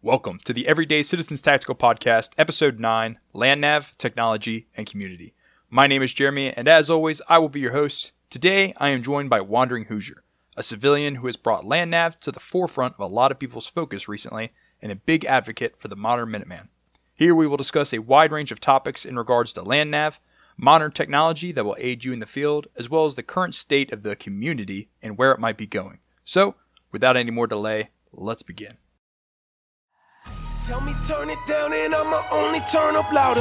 Welcome to the Everyday Citizens Tactical Podcast, Episode 9, LandNav, Technology, and Community. My name is Jeremy, and as always, I will be your host. Today, I am joined by Wandering Hoosier, a civilian who has brought LandNav to the forefront of a lot of people's focus recently, and a big advocate for the modern Minuteman. Here we will discuss a wide range of topics in regards to LandNav, modern technology that will aid you in the field, as well as the current state of the community and where it might be going. So, without any more delay, let's begin. Tell me turn it down and I'ma only turn up louder.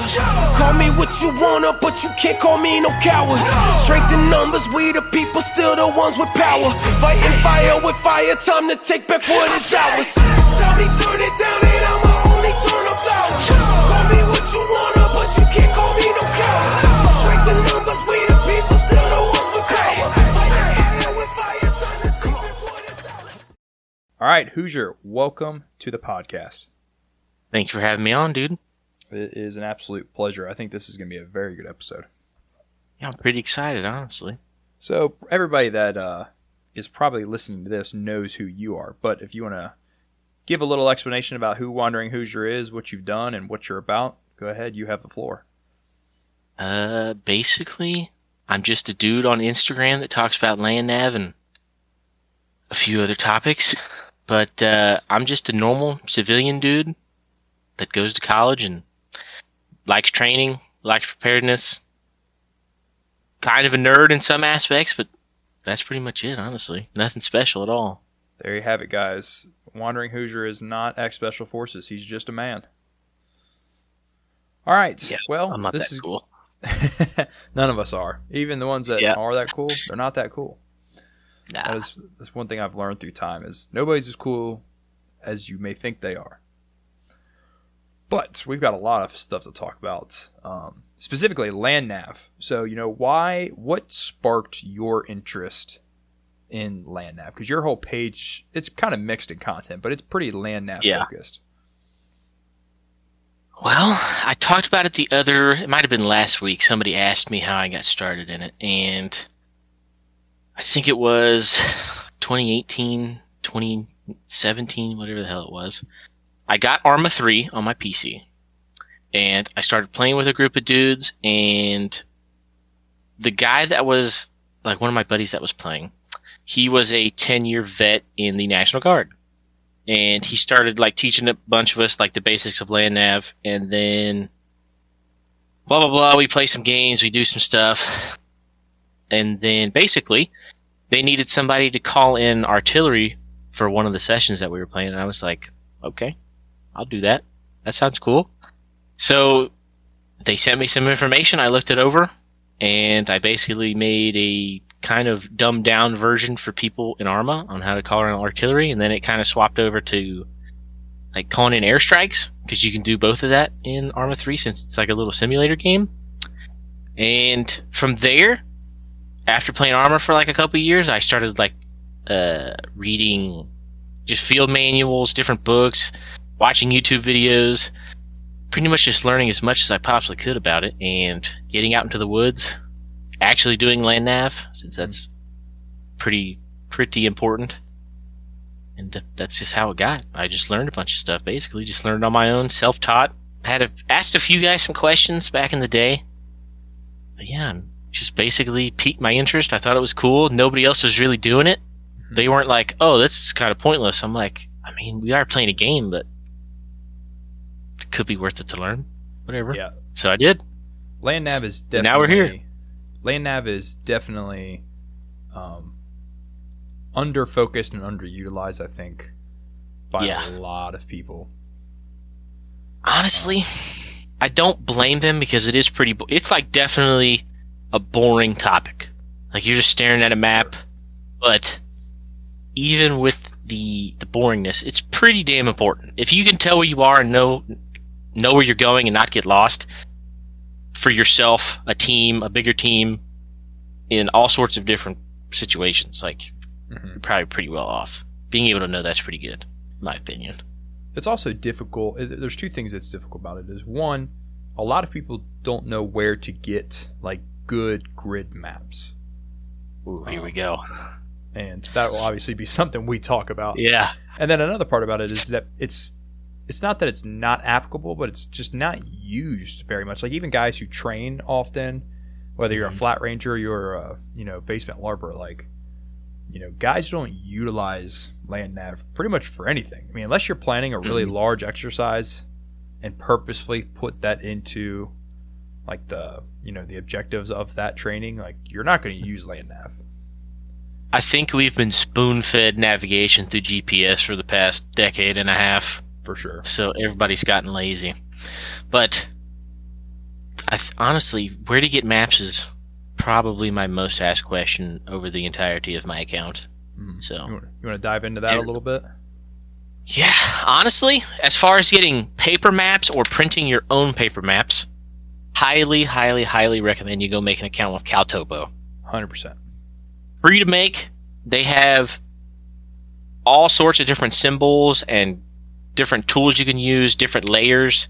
Call me what you wanna, but you can't call me no coward. Strength in numbers, we the people, still the ones with power. Fighting fire with fire, time to take back what is ours. Tell me turn it down and I'ma only turn up louder. Call me what you wanna, but you can't call me no coward. Strength in numbers, we the people, still the ones with power. Fighting fire with fire, time to take back what is ours. All right, Hoosier, welcome to the podcast. Thanks for having me on, dude. It is an absolute pleasure. I think this is going to be a very good episode. Yeah, I'm pretty excited, honestly. So, everybody that is probably listening to this knows who you are, but if you want to give a little explanation about who Wandering Hoosier is, what you've done, and what you're about, go ahead. You have the floor. Basically, I'm just a dude on Instagram that talks about LandNav and a few other topics, but I'm just a normal civilian dude that goes to college and likes training, likes preparedness. Kind of a nerd in some aspects, but that's pretty much it, honestly. Nothing special at all. There you have it, guys. Wandering Hoosier is not ex-Special Forces. He's just a man. All right. Yeah, well, I'm not this that is cool. None of us are. Even the ones that are that cool, they're not that cool. Nah. That's one thing I've learned through time is nobody's as cool as you may think they are. But we've got a lot of stuff to talk about, specifically LandNav. So, what sparked your interest in LandNav? Because your whole page, it's kind of mixed in content, but it's pretty LandNav focused. Well, I talked about it it might have been last week. Somebody asked me how I got started in it, and I think it was 2018, 2017, whatever the hell it was. I got Arma 3 on my PC, and I started playing with a group of dudes, and the guy that was, like, one of my buddies that was playing, he was a 10-year vet in the National Guard, and he started, like, teaching a bunch of us, like, the basics of LandNav, and then blah, blah, blah, we play some games, we do some stuff, and then, basically, they needed somebody to call in artillery for one of the sessions that we were playing, and I was like, okay. I'll do that. That sounds cool. So they sent me some information. I looked it over, and I basically made a kind of dumbed down version for people in Arma on how to call in artillery, and then it kind of swapped over to like calling in airstrikes, because you can do both of that in Arma 3 since it's like a little simulator game. And from there, after playing Arma for like a couple of years, I started like reading just field manuals, different books, watching YouTube videos, pretty much just learning as much as I possibly could about it, and getting out into the woods, actually doing LandNav, since that's pretty important. And that's just how it got. I just learned a bunch of stuff, basically. Just learned on my own, self-taught. Asked a few guys some questions back in the day. But yeah, just basically piqued my interest. I thought it was cool. Nobody else was really doing it. They weren't like, oh, this is kind of pointless. I'm like, I mean, we are playing a game, but it could be worth it to learn. Whatever. Yeah. So I did. LandNav is definitely... Now we're here. LandNav is definitely under-focused and underutilized, I think, by a lot of people. Honestly, I don't blame them, because it is it's like definitely a boring topic. Like, you're just staring at a map, but even with the boringness, it's pretty damn important. If you can tell where you are and know where you're going and not get lost for yourself, a team, a bigger team, in all sorts of different situations, like, you're probably pretty well off. Being able to know that's pretty good, in my opinion. It's also difficult. There's two things that's difficult about it. Is one, a lot of people don't know where to get like good grid maps. Ooh, here we go. And that will obviously be something we talk about. Yeah. And then another part about it is that it's it's not that it's not applicable, but it's just not used very much. Like even guys who train often, whether you're a flat ranger or you're a basement larper, like guys don't utilize LandNav pretty much for anything. I mean, unless you're planning a really large exercise and purposefully put that into like the objectives of that training, like you're not going to use LandNav. I think we've been spoon-fed navigation through GPS for the past decade and a half. For sure. So everybody's gotten lazy. But honestly, where to get maps is probably my most asked question over the entirety of my account. So you want to dive into that a little bit? Yeah, honestly, as far as getting paper maps or printing your own paper maps, highly, highly, highly recommend you go make an account with CalTopo. 100%. Free to make. They have all sorts of different symbols and different tools you can use, different layers.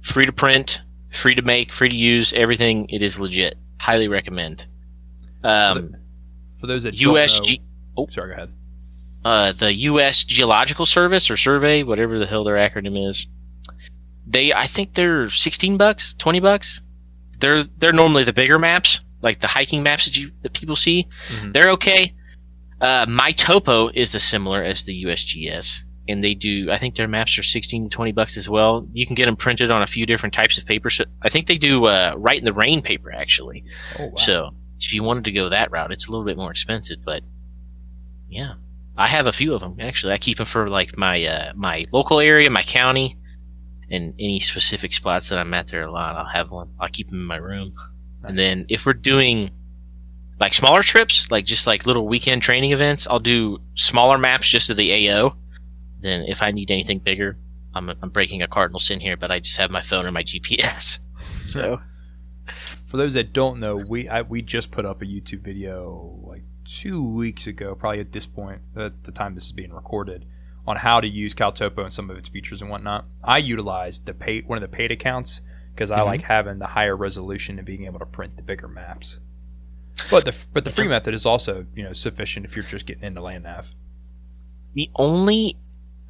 Free to print, free to make, free to use, everything. It is legit. Highly recommend. For those that don't know... sorry, go ahead. The U.S. Geological Service or Survey, whatever the hell their acronym is, I think they're $16, $20. They're normally the bigger maps, like the hiking maps that people see. They're okay. My Topo is similar as the USGS, and I think their maps are $16 to $20 as well. You can get them printed on a few different types of paper. So I think they do Write in the Rain paper, actually. Oh, wow. So if you wanted to go that route, it's a little bit more expensive, but yeah. I have a few of them, actually. I keep them for like my local area, my county, and any specific spots that I'm at there a lot. I'll have one. I'll keep them in my room. Nice. And then if we're doing like smaller trips, like just like little weekend training events, I'll do smaller maps just to the AO. Then if I need anything bigger, I'm breaking a cardinal sin here, but I just have my phone or my GPS. So, for those that don't know, we just put up a YouTube video like 2 weeks ago, probably at this point, at the time this is being recorded, on how to use CalTopo and some of its features and whatnot. I utilized one of the paid accounts because I like having the higher resolution and being able to print the bigger maps. But the free method is also sufficient if you're just getting into LandNav. The only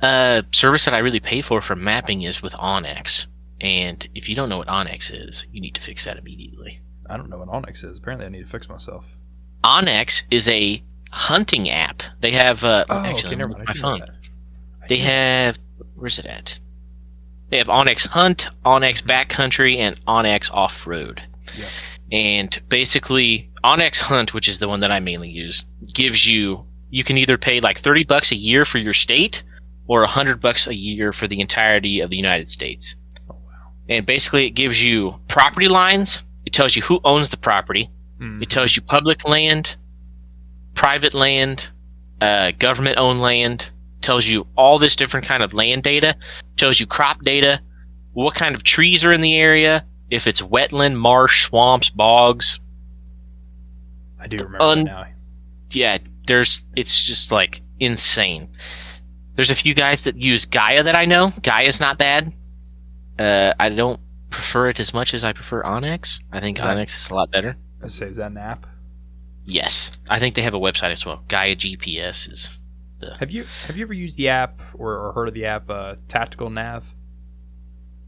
service that I really pay for mapping is with Onyx, and if you don't know what Onyx is, you need to fix that immediately. I don't know what Onyx is. Apparently, I need to fix myself. Onyx is a hunting app. They have actually, never mind. My phone. They have, where's it at? They have Onyx Hunt, Onyx Backcountry, and Onyx Off-Road. Yeah. And basically, Onyx Hunt, which is the one that I mainly use, gives you can either pay like $30 a year for your state, or $100 a year for the entirety of the United States. Oh wow! And basically, it gives you property lines. It tells you who owns the property. It tells you public land, private land, government-owned land. Tells you all this different kind of land data. Tells you crop data, what kind of trees are in the area, if it's wetland, marsh, swamps, bogs. I do remember that now. Yeah, it's just like insane. There's a few guys that use Gaia that I know. Gaia's not bad. I don't prefer it as much as I prefer Onyx. I think Onyx is a lot better. Is that an app? Yes, I think they have a website as well. Gaia GPS is the. Have you ever used the app or heard of the app Tactical Nav?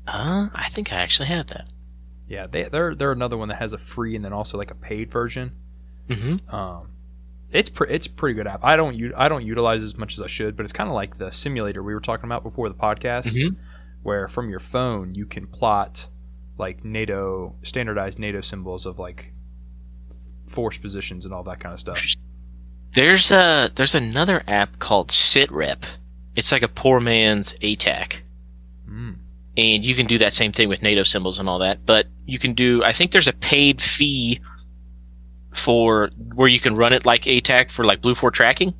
I think I actually have that. Yeah, they're another one that has a free and then also like a paid version. It's pretty good app. I don't utilize it as much as I should, but it's kind of like the simulator we were talking about before the podcast, where from your phone you can plot like standardized NATO symbols of like force positions and all that kind of stuff. There's another app called SitRep. It's like a poor man's ATAC. And you can do that same thing with NATO symbols and all that, but you can do, I think there's a paid fee for where you can run it like ATAC for like Blue 4 tracking.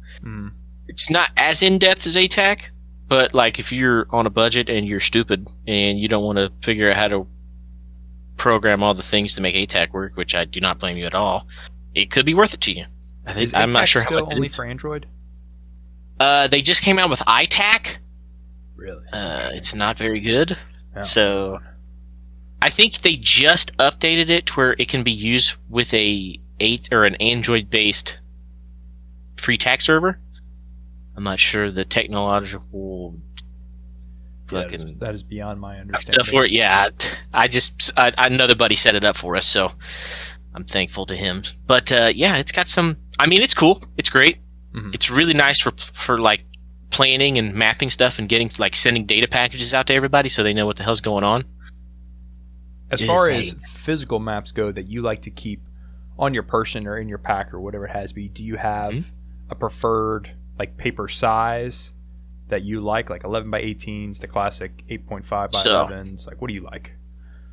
It's not as in-depth as ATAC, but like if you're on a budget and you're stupid and you don't want to figure out how to program all the things to make ATAC work, which I do not blame you at all, it could be worth it to you. I'm not sure still how much only for Android? They just came out with iTac. Really? It's not very good. Oh. So I think they just updated it to where it can be used with an Android-based free TAC server. I'm not sure the technological fucking that is beyond my stuff understanding. for it. Yeah, another buddy set it up for us, so I'm thankful to him. But yeah, it's got some. I mean, it's cool. It's great. Mhm. It's really nice for like planning and mapping stuff and getting like sending data packages out to everybody so they know what the hell's going on. As far as physical maps go that you like to keep on your person or in your pack or whatever it has be, do you have a preferred like paper size that you like 11 by 18s, the classic 8.5 by 11s? Like, what do you like?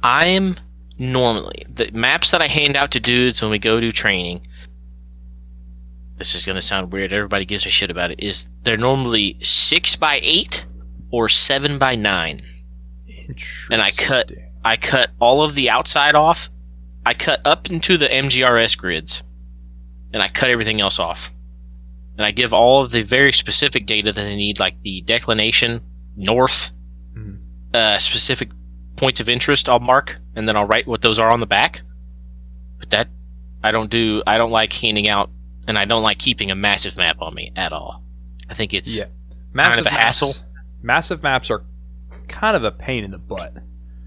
I'm normally the maps that I hand out to dudes when we go do training. This is gonna sound weird. Everybody gives a shit about it. Is they're normally 6 by 8 or 7 by 9. Interesting. And I cut all of the outside off. I cut up into the MGRS grids, and I cut everything else off. And I give all of the very specific data that I need, like the declination, north, specific points of interest. I'll mark, and then I'll write what those are on the back. But that I don't like handing out, and I don't like keeping a massive map on me at all. I think it's kind of a hassle. Massive maps are kind of a pain in the butt.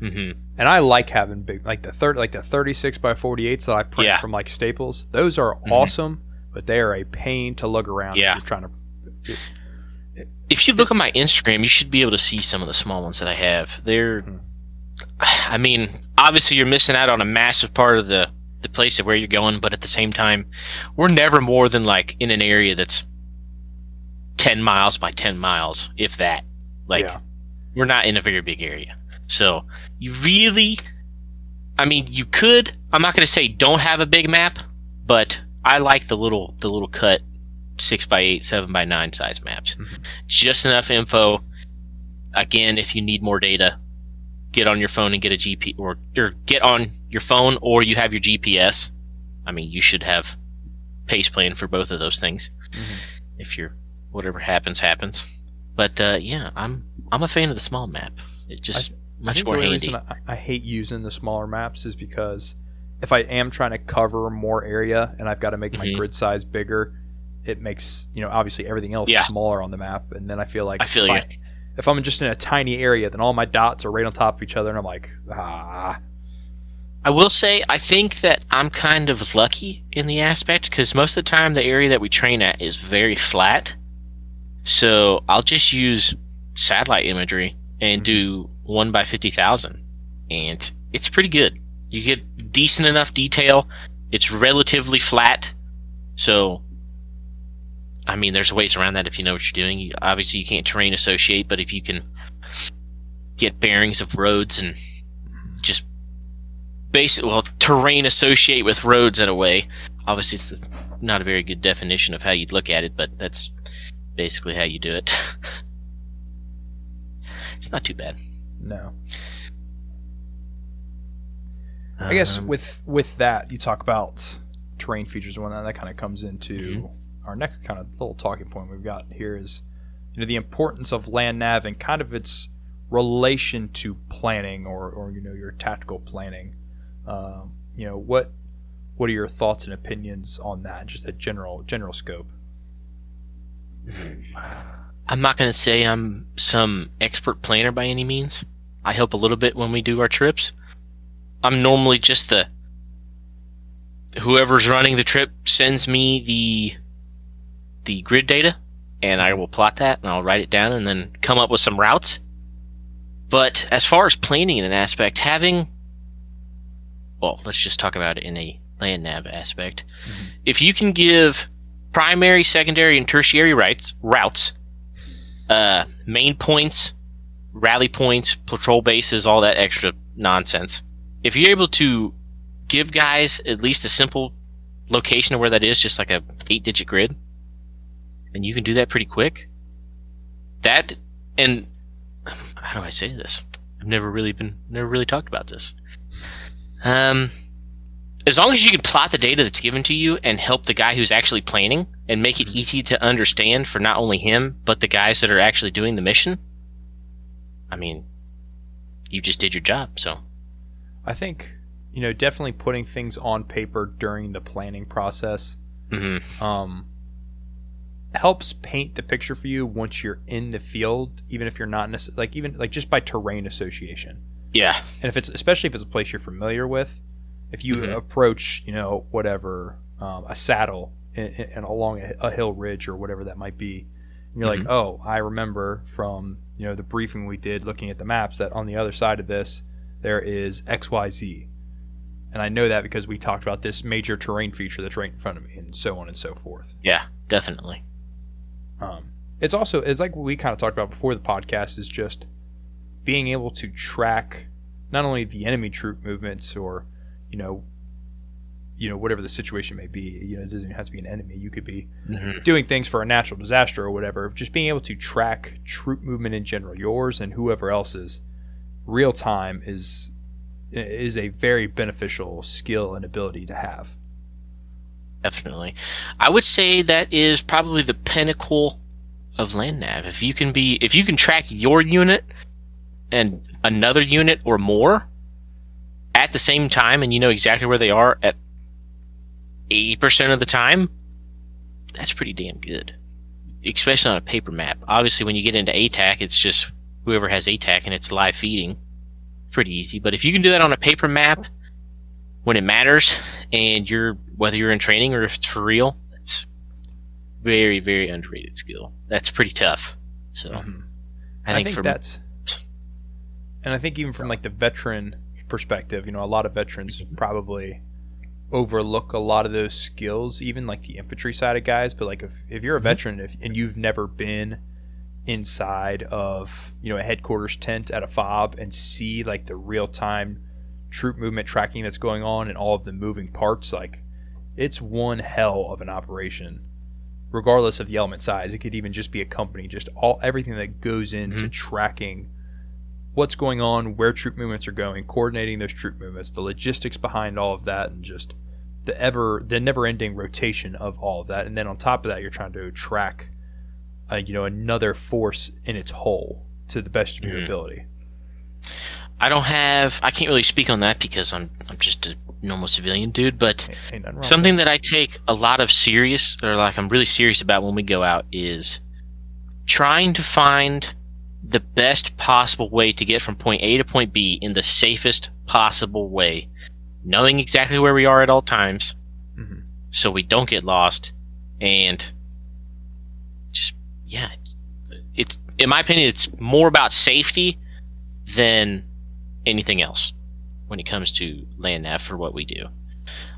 Mm-hmm. And I like having big, like the 36 by 48s that I print from like Staples. Those are awesome, but they are a pain to lug around if you're trying to. If you look at my Instagram, you should be able to see some of the small ones that I have. They're, I mean, obviously you're missing out on a massive part of the place of where you're going, but at the same time, we're never more than like in an area that's 10 miles by 10 miles, if that. Like, we're not in a very big area. So, you really, I mean, you could, I'm not going to say don't have a big map, but I like the little cut 6 by 8, 7 by 9 size maps. Just enough info. Again, if you need more data, get on your phone and get a GP, or get on your phone, or you have your GPS. I mean, you should have pace plan for both of those things. If you're, whatever happens. But yeah, I'm a fan of the small map. It just much more handy. The only reason I hate using the smaller maps is because if I am trying to cover more area and I've got to make my grid size bigger, it makes, obviously everything else smaller on the map, and then I feel like if I'm just in a tiny area, then all my dots are right on top of each other, and I'm like, I will say, I think that I'm kind of lucky in the aspect, because most of the time the area that we train at is very flat, so I'll just use satellite imagery and do 1 by 50,000, and it's pretty good. You get decent enough detail. It's relatively flat, so I mean, there's ways around that if you know what you're doing. Obviously, you can't terrain associate, but if you can get bearings of roads and just terrain associate with roads in a way. Obviously, it's not a very good definition of how you'd look at it, but that's basically how you do it. It's not too bad. No. I guess with that, you talk about terrain features and whatnot. That kind of comes into our next kind of little talking point we've got here is, the importance of LandNav and kind of its relation to planning or your tactical planning. What are your thoughts and opinions on that? Just a general scope. I'm not going to say I'm some expert planner by any means. I help a little bit when we do our trips. I'm normally just whoever's running the trip sends me the grid data, and I will plot that, and I'll write it down, and then come up with some routes. But as far as planning in an aspect, let's just talk about it in a LandNav aspect. If you can give primary, secondary, and tertiary routes, main points, rally points, patrol bases, all that extra nonsense. If you're able to give guys at least a simple location of where that is, just like a 8-digit grid, and you can do that pretty quick. That, and how do I say this? I've never really talked about this. As long as you can plot the data that's given to you and help the guy who's actually planning and make it easy to understand for not only him, but the guys that are actually doing the mission, I mean, you just did your job. So I think, definitely putting things on paper during the planning process helps paint the picture for you once you're in the field, even if you're not even just by terrain association. Yeah. And especially if it's a place you're familiar with, if you approach, whatever, a saddle and along a hill ridge or whatever that might be, and you're like, oh, I remember from, the briefing we did looking at the maps that on the other side of this, there is XYZ. And I know that because we talked about this major terrain feature that's right in front of me, and so on and so forth. Yeah, definitely. It's like what we kind of talked about before the podcast, is just being able to track not only the enemy troop movements or, whatever the situation may be. It doesn't even have to be an enemy. You could be doing things for a natural disaster or whatever. Just being able to track troop movement in general, yours and whoever else's, real time is a very beneficial skill and ability to have. Definitely. I would say that is probably the pinnacle of LandNav. If you can track your unit and another unit or more at the same time, and you know exactly where they are at 80% of the time, that's pretty damn good. Especially on a paper map. Obviously, when you get into ATAC, it's just whoever has ATAC and it's live feeding. Pretty easy. But if you can do that on a paper map when it matters, and whether you're in training or if it's for real, that's very, very underrated skill. That's pretty tough. So I think that's, and I think even from like the veteran perspective, a lot of veterans probably overlook a lot of those skills, even like the infantry side of guys. But like if you're a veteran and you've never been inside of a headquarters tent at a FOB and see like the real-time troop movement tracking that's going on and all of the moving parts, like it's one hell of an operation regardless of the element size. It could even just be a company, just everything that goes into tracking what's going on, where troop movements are going, coordinating those troop movements, the logistics behind all of that, and just the never-ending rotation of all of that. And then on top of that, you're trying to track another force in its whole to the best of your ability. I can't really speak on that because I'm just a normal civilian dude, but something that I take a lot of I'm really serious about when we go out is trying to find the best possible way to get from point A to point B in the safest possible way, knowing exactly where we are at all times so we don't get lost, and it's, in my opinion, it's more about safety than anything else when it comes to LandNav for what we do.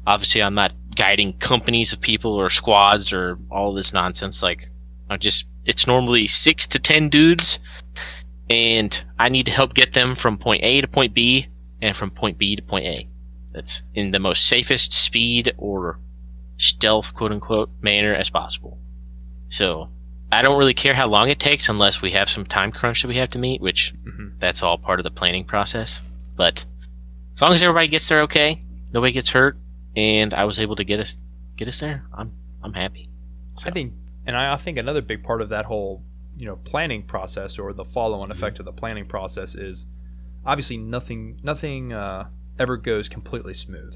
Obviously, I'm not guiding companies of people or squads or all this nonsense. Like, it's normally 6 to 10 dudes, and I need to help get them from point A to point B and from point B to point A. That's in the most safest speed or stealth, quote-unquote, manner as possible. So I don't really care how long it takes unless we have some time crunch that we have to meet, which that's all part of the planning process. But as long as everybody gets there okay, nobody gets hurt, and I was able to get us there, I'm happy. So. I think another big part of that whole planning process, or the follow-on effect of the planning process, is obviously nothing ever goes completely smooth.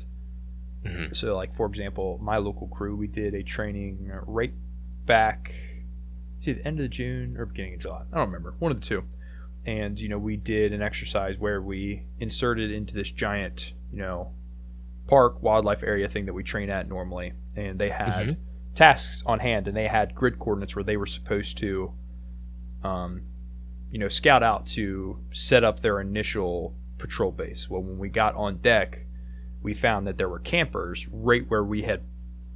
So like, for example, my local crew, we did a training right back the end of June or beginning of July. I don't remember. One of the two. And, we did an exercise where we inserted into this giant, park, wildlife area thing that we train at normally. And they had tasks on hand, and they had grid coordinates where they were supposed to, scout out to set up their initial patrol base. Well, when we got on deck, we found that there were campers right where we had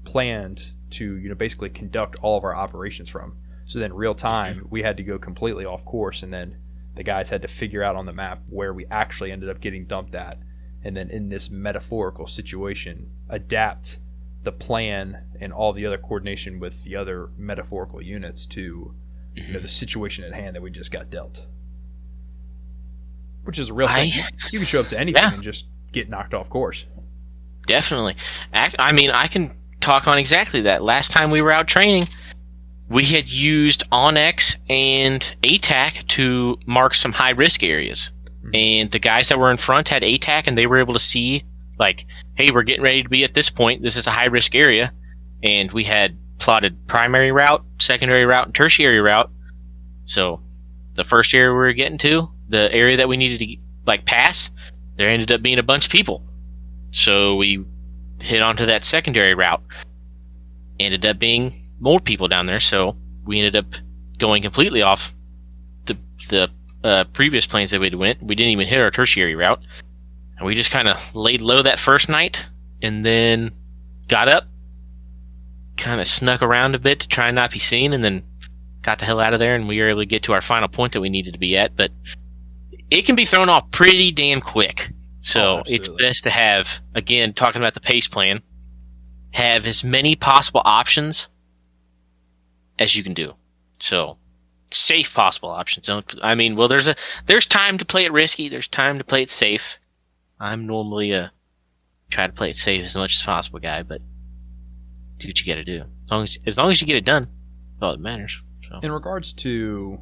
planned to, basically conduct all of our operations from. So then real time, we had to go completely off course, and then the guys had to figure out on the map where we actually ended up getting dumped at, and then in this metaphorical situation, adapt the plan and all the other coordination with the other metaphorical units to the situation at hand that we just got dealt. Which is a real thing. You can show up to anything and just get knocked off course. Definitely. I can talk on exactly that. Last time we were out training, we had used Onyx and ATAC to mark some high-risk areas. And the guys that were in front had ATAC, and they were able to see, like, hey, we're getting ready to be at this point. This is a high-risk area. And we had plotted primary route, secondary route, and tertiary route. So the first area we were getting to, the area that we needed to pass, there ended up being a bunch of people. So we hit onto that secondary route. Ended up being more people down there, so we ended up going completely off the previous planes that we'd went. We didn't even hit our tertiary route. And we just kind of laid low that first night, and then got up, kind of snuck around a bit to try and not be seen, and then got the hell out of there, and we were able to get to our final point that we needed to be at. But it can be thrown off pretty damn quick. So it's best to have, again, talking about the pace plan, have as many possible options as you can do. So safe possible options. There's time to play it risky. There's time to play it safe. I'm normally try to play it safe as much as possible guy, but do what you got to do. As long as you get it done, that's all that matters. So. In regards to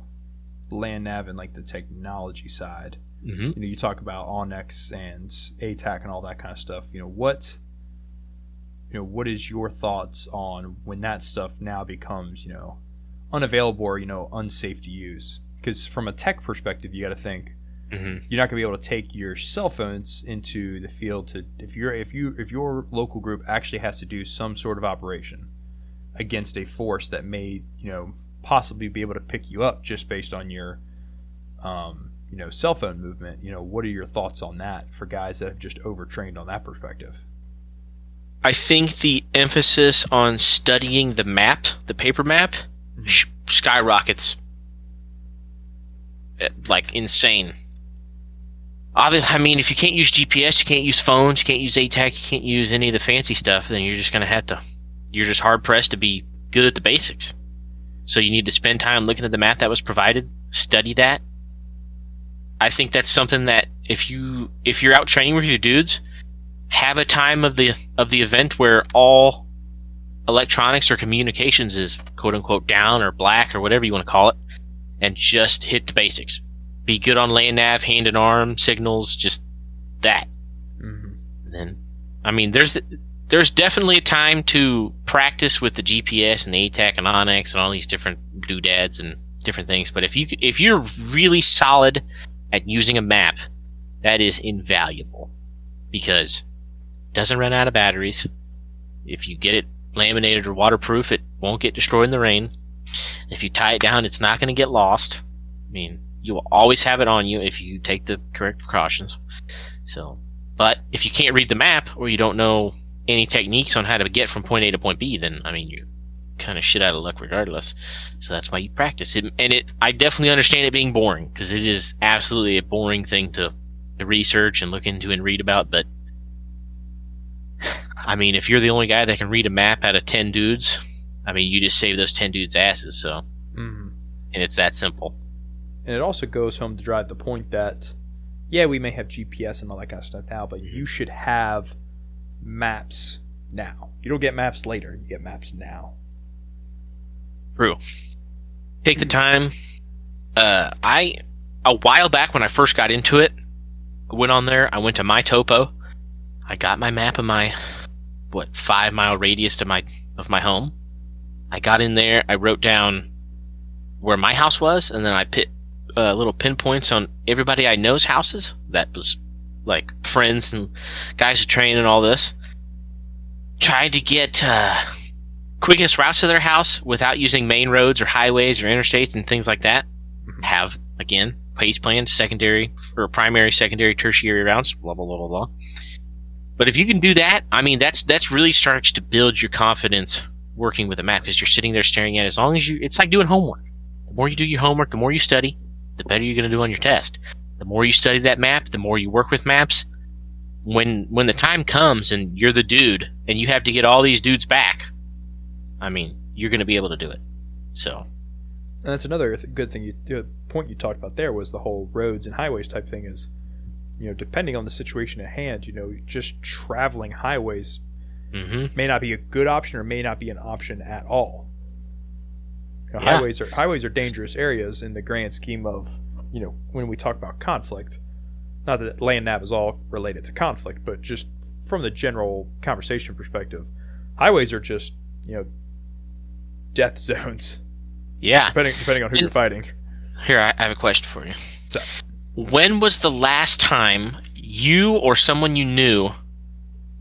LandNav and the technology side, you talk about Onyx and ATAC and all that kind of stuff. What is your thoughts on when that stuff now becomes unavailable or unsafe to use? Because from a tech perspective, you got to think you're not going to be able to take your cell phones into the field to if your local group actually has to do some sort of operation against a force that may possibly be able to pick you up just based on your cell phone movement. What are your thoughts on that for guys that have just overtrained on that perspective? I think the emphasis on studying the map, the paper map, skyrockets like insane. If you can't use GPS, you can't use phones, you can't use ATAC, you can't use any of the fancy stuff, then you're just going to have to, you're just hard pressed to be good at the basics. So you need to spend time looking at the map that was provided, study that. I think that's something that if you're out training with your dudes, have a time of the event where all electronics or communications is quote unquote down or black or whatever you want to call it, and just hit the basics. Be good on LandNav, hand and arm signals, just that. And then, there's definitely a time to practice with the GPS and the ATAC and Onyx and all these different doodads and different things. But if you're really solid at using a map, that is invaluable because it doesn't run out of batteries. If you get it laminated or waterproof, it won't get destroyed in the rain. If you tie it down, it's not going to get lost. You will always have it on you if you take the correct precautions. But if you can't read the map or you don't know any techniques on how to get from point A to point B, then you're kind of shit out of luck regardless. So that's why you practice it. And I definitely understand it being boring because it is absolutely a boring thing to research and look into and read about. But if you're the only guy that can read a map out of 10 dudes, you just save those 10 dudes' asses. So, and it's that simple. And it also goes home to drive the point that, yeah, we may have GPS and all that kind of stuff now, but you should have maps now. You don't get maps later, you get maps now. True. Take the time. A while back when I first got into it, I went on there, I went to My Topo. I got my map of my 5-mile radius of my home. I got in there, I wrote down where my house was, and then I put little pinpoints on everybody I know's houses. That was like friends and guys who train and all this. Tried to get quickest routes to their house without using main roads or highways or interstates and things like that. Have, again, pace plans, secondary or primary, secondary, tertiary routes, blah, blah, blah, blah, blah. But if you can do that, that's really starts to build your confidence working with a map because you're sitting there staring at it. As long as it's like doing homework. The more you do your homework, the more you study, the better you're going to do on your test. The more you study that map, the more you work with maps. When the time comes and you're the dude and you have to get all these dudes back, you're going to be able to do it. So, and that's another good thing. Point you talked about there was the whole roads and highways type thing. Is depending on the situation at hand, just traveling highways may not be a good option or may not be an option at all. Highways are dangerous areas in the grand scheme of when we talk about conflict. Not that LandNav is all related to conflict, but just from the general conversation perspective, highways are just death zones. Yeah. Depending on who you're fighting. Here, I have a question for you. What's up? When was the last time you or someone you knew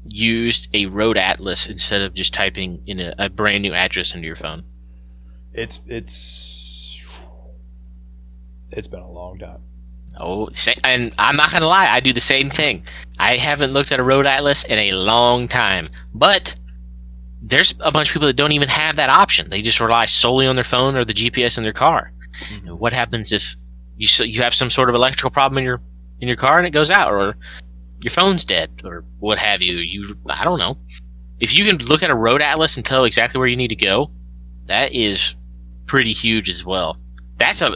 used a road atlas instead of just typing in a brand new address into your phone? It's been a long time. Oh, and I'm not gonna lie, I do the same thing. I haven't looked at a road atlas in a long time, but there's a bunch of people that don't even have that option. They just rely solely on their phone or the GPS in their car. Mm-hmm. What happens if you have some sort of electrical problem in your car and it goes out, or your phone's dead, or what have you? I don't know. If you can look at a road atlas and tell exactly where you need to go, that is pretty huge as well.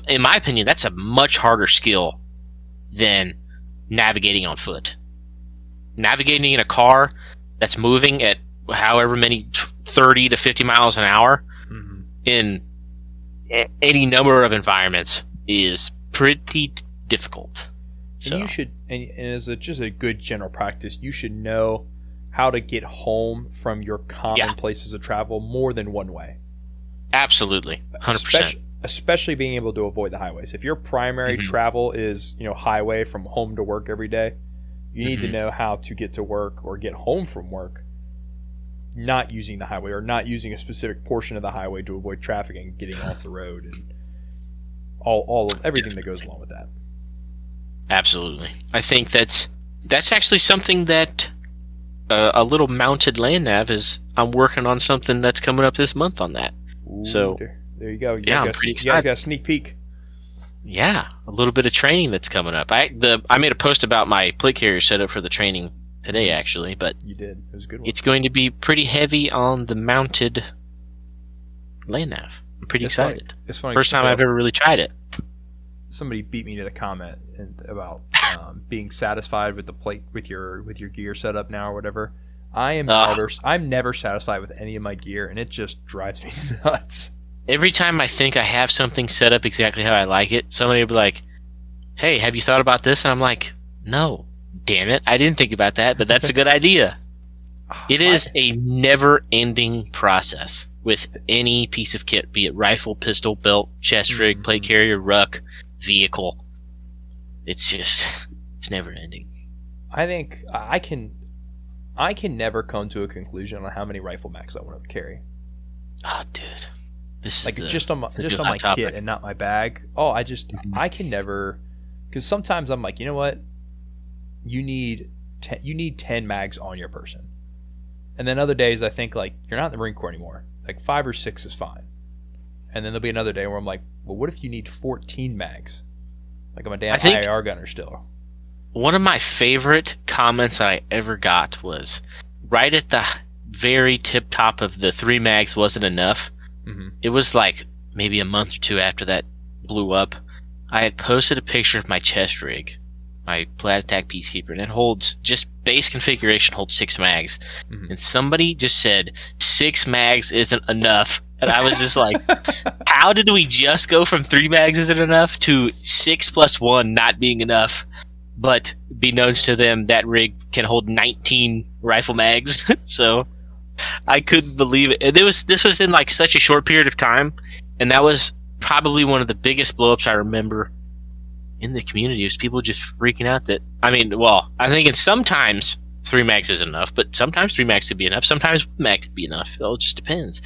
In my opinion, that's a much harder skill than navigating on foot. Navigating in a car that's moving at however many 30 to 50 miles an hour in any number of environments is pretty difficult. And you should, and as just a good general practice, you should know how to get home from your common places of travel more than one way. Absolutely, 100%. Especially being able to avoid the highways. If your primary travel is, highway from home to work every day, you need to know how to get to work or get home from work not using the highway, or not using a specific portion of the highway to avoid traffic and getting off the road, and all of everything that goes along with that. Absolutely. I think that's actually something that a little mounted LandNav is. I'm working on something that's coming up this month on that. Ooh, so there you go. I'm pretty excited. You guys got a sneak peek. Yeah, a little bit of training that's coming up. I made a post about my plate carrier setup for the training today, actually, but you did. It was a good one. It's going to be pretty heavy on the mounted LandNav. I'm pretty excited. It's funny. First time I've ever really tried it. Somebody beat me to the comment about being satisfied with the plate with your gear setup now or whatever. I'm never satisfied with any of my gear, and it just drives me nuts. Every time I think I have something set up exactly how I like it, somebody will be like, "Hey, have you thought about this?" And I'm like, "No, damn it, I didn't think about that, but that's a good idea." It is a never-ending process with any piece of kit, be it rifle, pistol, belt, chest rig, plate carrier, ruck, vehicle. It's never-ending. I think I can never come to a conclusion on how many rifle mags I want to carry. Oh, dude. This is just on my kit and not my bag. Oh, I can never, because sometimes I'm like, you know what? You need 10 mags on your person. And then other days I think, like, you're not in the Marine Corps anymore. Like 5 or 6 is fine. And then there'll be another day where I'm like, well, what if you need 14 mags? Like I'm a damn IAR gunner still. One of my favorite comments I ever got was right at the very tip top of the 3 mags wasn't enough. It was like maybe a month or 2 after that blew up. I had posted a picture of my chest rig, my Plat Attack Peacekeeper, and it holds, just base configuration holds 6 mags. And somebody just said 6 mags isn't enough. And I was just like, how did we just go from 3 mags isn't enough to 6 plus 1 not being enough? But be known to them, that rig can hold 19 rifle mags. So I couldn't believe it. This was in like such a short period of time, and that was probably one of the biggest blowups I remember in the community. Was people just freaking out that, I think sometimes 3 mags is enough, but sometimes 3 mags could be enough. Sometimes 1 mag could be enough. It all just depends.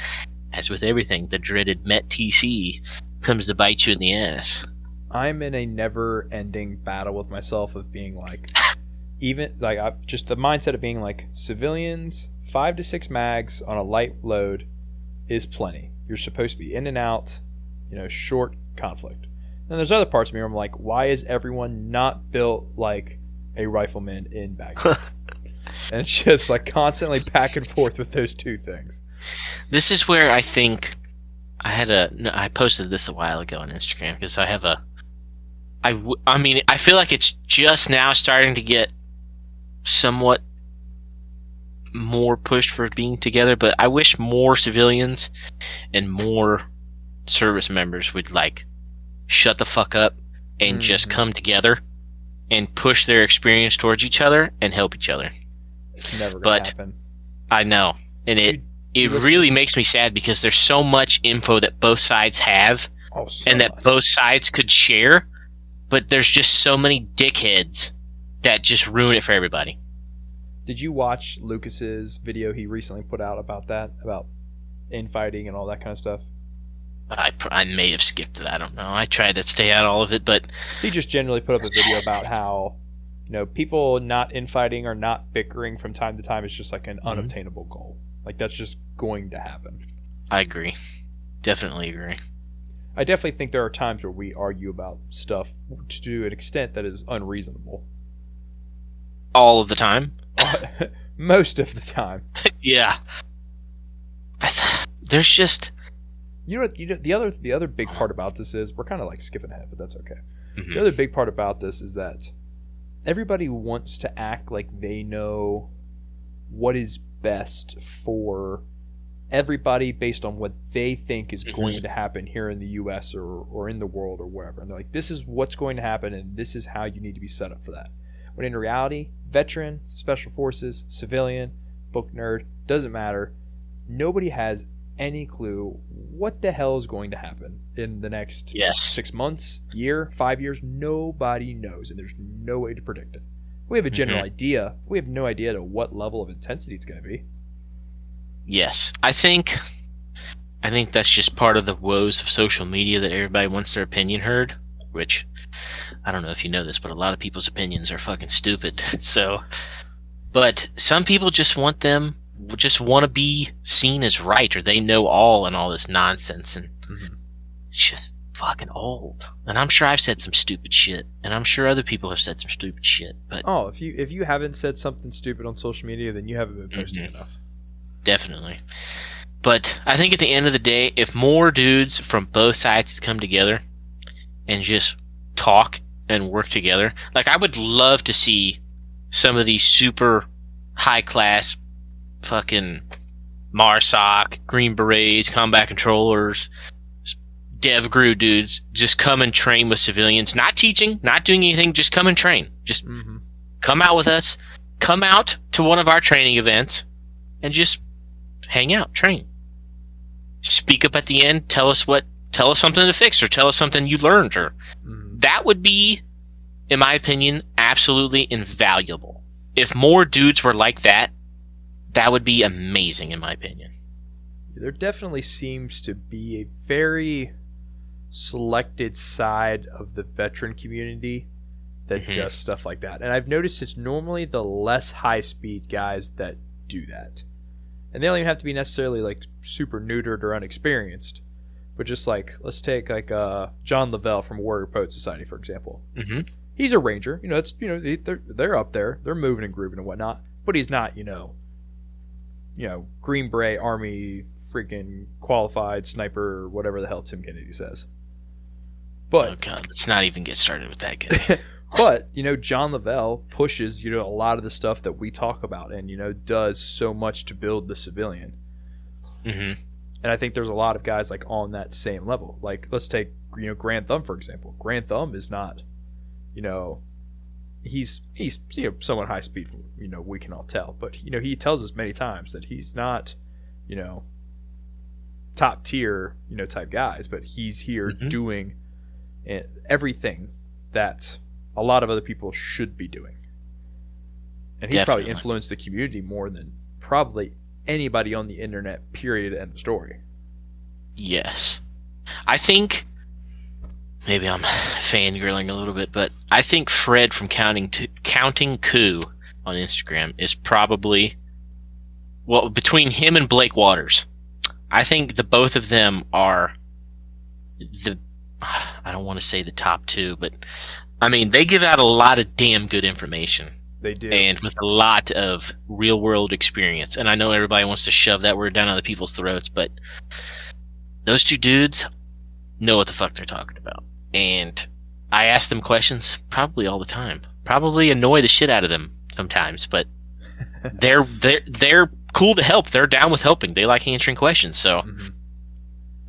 As with everything, the dreaded MET-TC comes to bite you in the ass. I'm in a never-ending battle with myself of being like, just the mindset of being like, civilians, 5 to 6 mags on a light load is plenty. You're supposed to be in and out, short conflict. And there's other parts of me where I'm like, why is everyone not built like a rifleman in Baghdad? And it's just like constantly back and forth with those two things. This is where I think I posted this a while ago on Instagram, because I feel like it's just now starting to get somewhat more pushed for being together, but I wish more civilians and more service members would shut the fuck up and just come together and push their experience towards each other and help each other. It's never gonna happen. I know, and it really makes me sad because there's so much info that both sides have and that both sides could share, but there's just so many dickheads that just ruin it for everybody. Did you watch Lucas's video he recently put out about that, about infighting and all that kind of stuff? I may have skipped it. I don't know. I tried to stay out of all of it, but he just generally put up a video about how, you know, people not infighting or not bickering from time to time is just like an unobtainable goal. Like, that's just going to happen. I agree. Definitely agree. I definitely think there are times where we argue about stuff to an extent that is unreasonable. All of the time? Most of the time. Yeah. There's just... You know, the other big part about this is, we're kind of like skipping ahead, but that's okay. Mm-hmm. The other big part about this is that everybody wants to act like they know what is best for everybody based on what they think is going to happen here in the U.S. or in the world or wherever. And they're like, this is what's going to happen, and this is how you need to be set up for that. When in reality, veteran, special forces, civilian, book nerd, doesn't matter. Nobody has any clue what the hell is going to happen in the next 6 months, year, 5 years. Nobody knows, and there's no way to predict it. We have a general idea. We have no idea to what level of intensity it's going to be. Yes. I think that's just part of the woes of social media, that everybody wants their opinion heard, which, I don't know if you know this, but a lot of people's opinions are fucking stupid. So, but some people just want to be seen as right, or they know all and all this nonsense, and it's just fucking old. And I'm sure I've said some stupid shit, and I'm sure other people have said some stupid shit. But if you haven't said something stupid on social media, then you haven't been posting enough. Definitely. But I think at the end of the day, if more dudes from both sides come together and just talk and work together, like, I would love to see some of these super high class fucking MARSOC, Green Berets, combat controllers, DevGru dudes just come and train with civilians, not teaching, not doing anything, just come and train. Just come out with us, come out to one of our training events, and just hang out, train. Speak up at the end, tell us something to fix, or tell us something you learned, or that would be, in my opinion, absolutely invaluable. If more dudes were like that, that would be amazing, in my opinion. There definitely seems to be a very selected side of the veteran community that does stuff like that. And I've noticed it's normally the less high-speed guys that do that. And they don't even have to be necessarily like super neutered or unexperienced, but just like, let's take like John Lavelle from Warrior Poet Society, for example. He's a ranger. You know, it's, you know, they're up there, they're moving and grooving and whatnot, but he's not, you know, Green Beret Army freaking qualified sniper, or whatever the hell Tim Kennedy says. But oh god, let's not even get started with that guy. But, you know, John Lavelle pushes, you know, a lot of the stuff that we talk about, and, you know, does so much to build the civilian. And I think there's a lot of guys like on that same level. Like, let's take, you know, Grand Thumb, for example. Grand Thumb is not, you know, he's you know, somewhat high speed, you know, we can all tell, but, you know, he tells us many times that he's not, you know, top tier, you know, type guys, but he's here doing everything that a lot of other people should be doing. And he's probably influenced the community more than probably anybody on the internet, period, end of story. Yes. I think, maybe I'm fangirling a little bit, but I think Fred from Counting Coup on Instagram is probably, well, between him and Blake Waters, I think the both of them are I don't want to say the top two, but I mean, they give out a lot of damn good information. They do. And with a lot of real world experience. And I know everybody wants to shove that word down other people's throats, but those two dudes know what the fuck they're talking about. And I ask them questions probably all the time. Probably annoy the shit out of them sometimes, but they're cool to help. They're down with helping. They like answering questions, so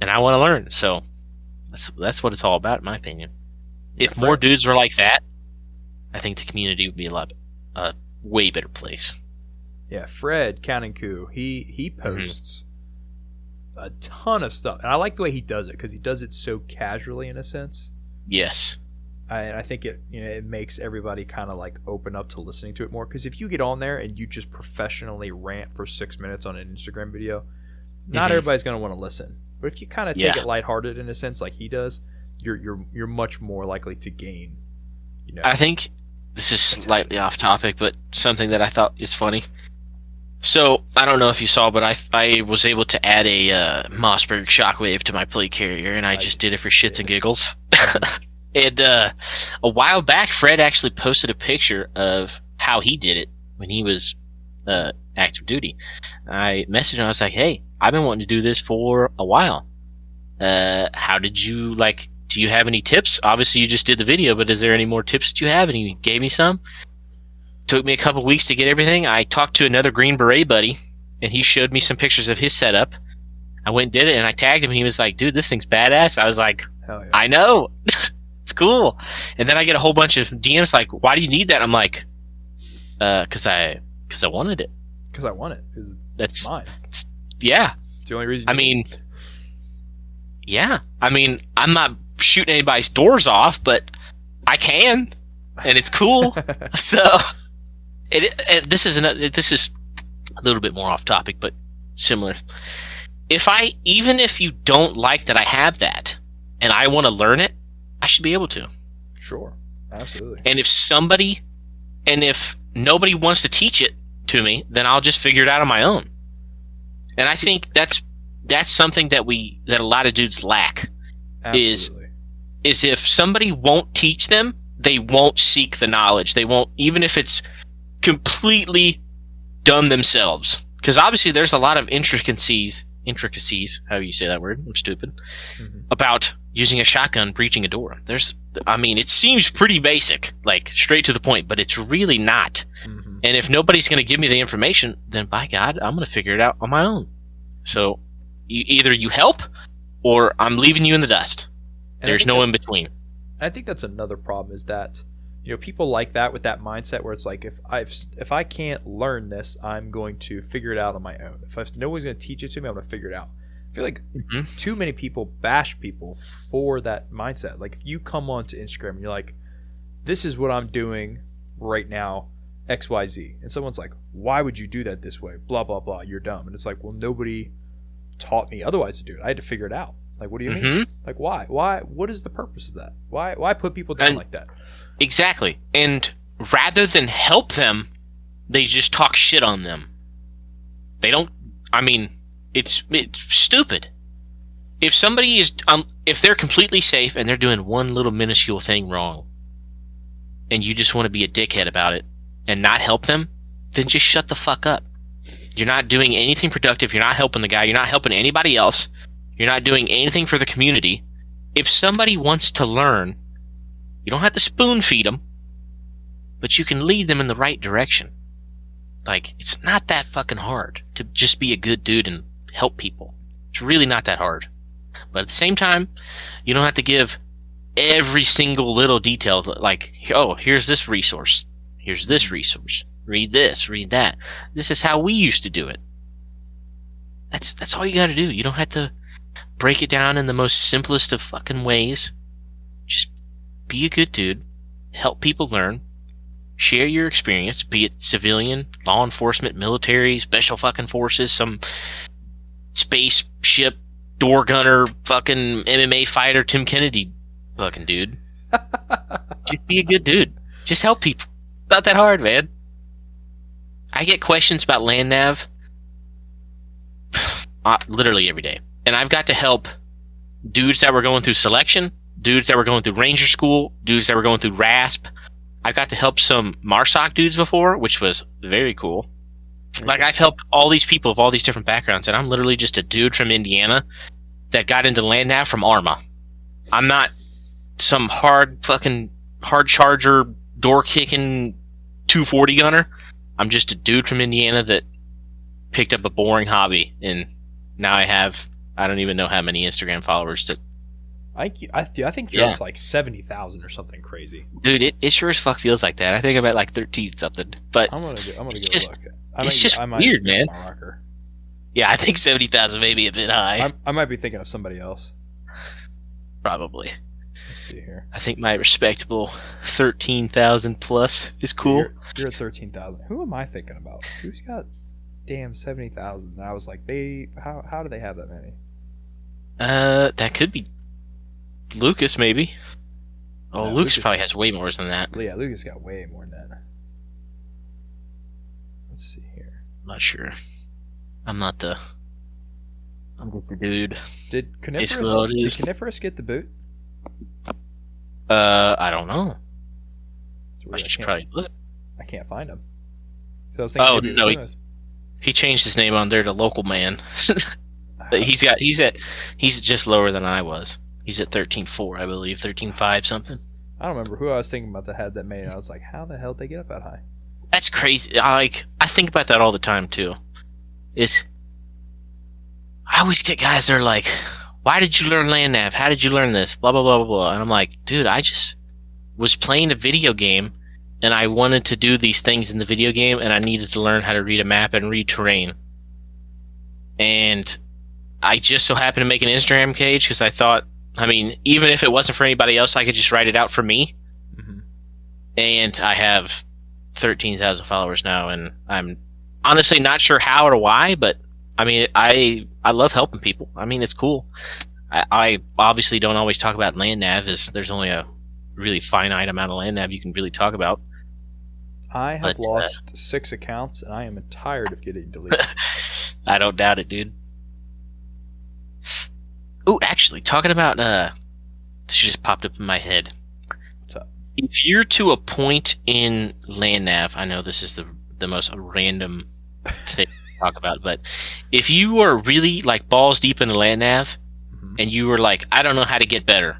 and I want to learn. So that's what it's all about, in my opinion. If more dudes were like that, I think the community would be a way better place. Yeah, Fred Cannon-Coup, he posts a ton of stuff, and I like the way he does it because he does it so casually in a sense. Yes. I think it makes everybody kind of like open up to listening to it more. Because if you get on there and you just professionally rant for 6 minutes on an Instagram video, not everybody's going to want to listen. But if you kind of take it lighthearted in a sense, like he does, you're much more likely to gain. I think this is slightly off topic, but something that I thought is funny. So I don't know if you saw, but I was able to add a Mossberg Shockwave to my plate carrier, and I just did it for shits and giggles. And a while back, Fred actually posted a picture of how he did it when he was active duty. I messaged him. I was like, "Hey, I've been wanting to do this for a while. How did you like? Do you have any tips? Obviously, you just did the video, but is there any more tips that you have?" And he gave me some. Took me a couple weeks to get everything. I talked to another Green Beret buddy, and he showed me some pictures of his setup. I went and did it, and I tagged him. He was like, "Dude, this thing's badass." I was like, Hell yeah. "I know." It's cool. And then I get a whole bunch of DMs like, "Why do you need that?" I'm like, "Cause I wanted it. Because I want it. That's mine. Yeah. It's the only reason. I mean, yeah. I mean, I'm not shooting anybody's doors off, but I can, and it's cool. So, this is a little bit more off topic, but similar. Even if you don't like that I have that, and I want to learn it, I should be able to. Sure, absolutely. And if nobody wants to teach it to me, then I'll just figure it out on my own. And I think that's something that a lot of dudes lack. Absolutely. Is if somebody won't teach them, they won't seek the knowledge. They won't, even if it's completely done themselves. Because obviously there's a lot of intricacies, how you say that word, I'm stupid, about using a shotgun breaching a door. It seems pretty basic, like straight to the point, but it's really not. And if nobody's going to give me the information, then by God, I'm going to figure it out on my own. So either you help, or I'm leaving you in the dust. There's no in between. I think that's another problem is that people like that with that mindset where it's like if I can't learn this, I'm going to figure it out on my own. If nobody's going to teach it to me, I'm going to figure it out. I feel like too many people bash people for that mindset. Like if you come onto Instagram and you're like, "This is what I'm doing right now, XYZ," and someone's like, "Why would you do that this way? Blah blah blah. You're dumb." And it's like, well, nobody taught me otherwise to do it. I had to figure it out. Like, what do you mean? Like, why? What is the purpose of that? Why put people down like that? Exactly. And rather than help them, they just talk shit on them. They don't. I mean, it's stupid. If somebody is, if they're completely safe and they're doing one little minuscule thing wrong, and you just want to be a dickhead about it and not help them, then just shut the fuck up. You're not doing anything productive. You're not helping the guy. You're not helping anybody else. You're not doing anything for the community. If somebody wants to learn, you don't have to spoon feed them, but you can lead them in the right direction. Like, it's not that fucking hard to just be a good dude and help people. It's really not that hard. But at the same time, you don't have to give every single little detail, like, "Oh, here's this resource. Here's this resource. Read this, read that. This is how we used to do it." That's all you gotta do. You don't have to break it down in the most simplest of fucking ways. Just be a good dude. Help people learn. Share your experience, be it civilian, law enforcement, military, special fucking forces, some spaceship, door gunner, fucking MMA fighter, Tim Kennedy fucking dude. Just be a good dude. Just help people. Not that hard, man. I get questions about LandNav literally every day. And I've got to help dudes that were going through selection, dudes that were going through Ranger School, dudes that were going through RASP. I've got to help some MARSOC dudes before, which was very cool. Like, I've helped all these people of all these different backgrounds, and I'm literally just a dude from Indiana that got into LandNav from Arma. I'm not some hard charger, door-kicking 240 gunner. I'm just a dude from Indiana that picked up a boring hobby, and now I don't even know how many Instagram followers that. I think you're up to like 70,000 or something crazy. Dude, it sure as fuck feels like that. I think I'm at like 13 something. But I'm gonna go look. It's just weird, man. My rocker. Yeah, I think 70,000 may be a bit high. I might be thinking of somebody else. Probably. Let's see here. I think my respectable 13,000 plus is cool. You're at 13,000. Who am I thinking about? Who's got damn 70,000? I was like, how do they have that many? That could be Lucas, maybe. Oh, No, Lucas probably has way more than that. Yeah, Lucas got way more than that. Let's see here. I'm not sure. I'm just the dude. Did Basically, Coniferous get the boot? I don't know. I should probably look. I can't find him. So I was thinking maybe no, he changed his name on there to Local Man. He's just lower than I was. He's at 13.4, I believe, 13.5 something. I don't remember who I was thinking about that had that made it. I was like, how the hell did they get up that high? That's crazy. I think about that all the time too. I always get guys that are like, why did you learn LandNav? How did you learn this? Blah blah blah blah blah. And I'm like, dude, I just was playing a video game and I wanted to do these things in the video game and I needed to learn how to read a map and read terrain. And I just so happened to make an Instagram page because I thought, even if it wasn't for anybody else, I could just write it out for me. Mm-hmm. And I have 13,000 followers now, and I'm honestly not sure how or why, but I love helping people. It's cool. I obviously don't always talk about LandNav, as there's only a really finite amount of LandNav you can really talk about. I have lost 6 accounts, and I am tired of getting deleted. I don't doubt it, dude. Oh, actually, talking about this just popped up in my head. What's up? If you're to a point in LandNav, I know this is the most random thing to talk about, but if you are really like balls deep in the LandNav, mm-hmm. and you were like, I don't know how to get better,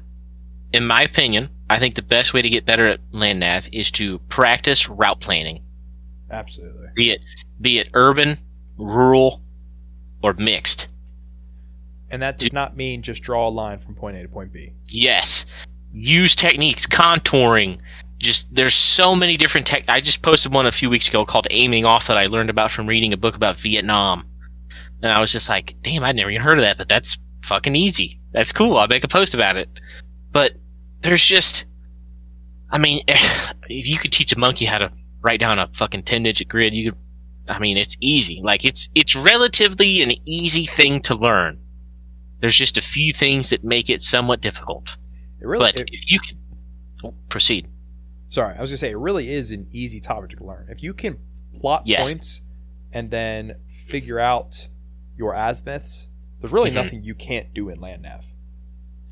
in my opinion, I think the best way to get better at LandNav is to practice route planning. Absolutely. Be it urban, rural, or mixed. And that does not mean just draw a line from point A to point B. Yes. Use techniques, contouring. There's so many different I just posted one a few weeks ago called Aiming Off that I learned about from reading a book about Vietnam. And I was just like, damn, I'd never even heard of that, but that's fucking easy. That's cool. I'll make a post about it. But there's just... if you could teach a monkey how to write down a fucking 10-digit grid, you could... it's easy. Like, it's relatively an easy thing to learn. There's just a few things that make it somewhat difficult. If you can... proceed. Sorry, I was going to say, it really is an easy topic to learn. If you can plot points and then figure out your azimuths, there's really nothing you can't do in LandNav.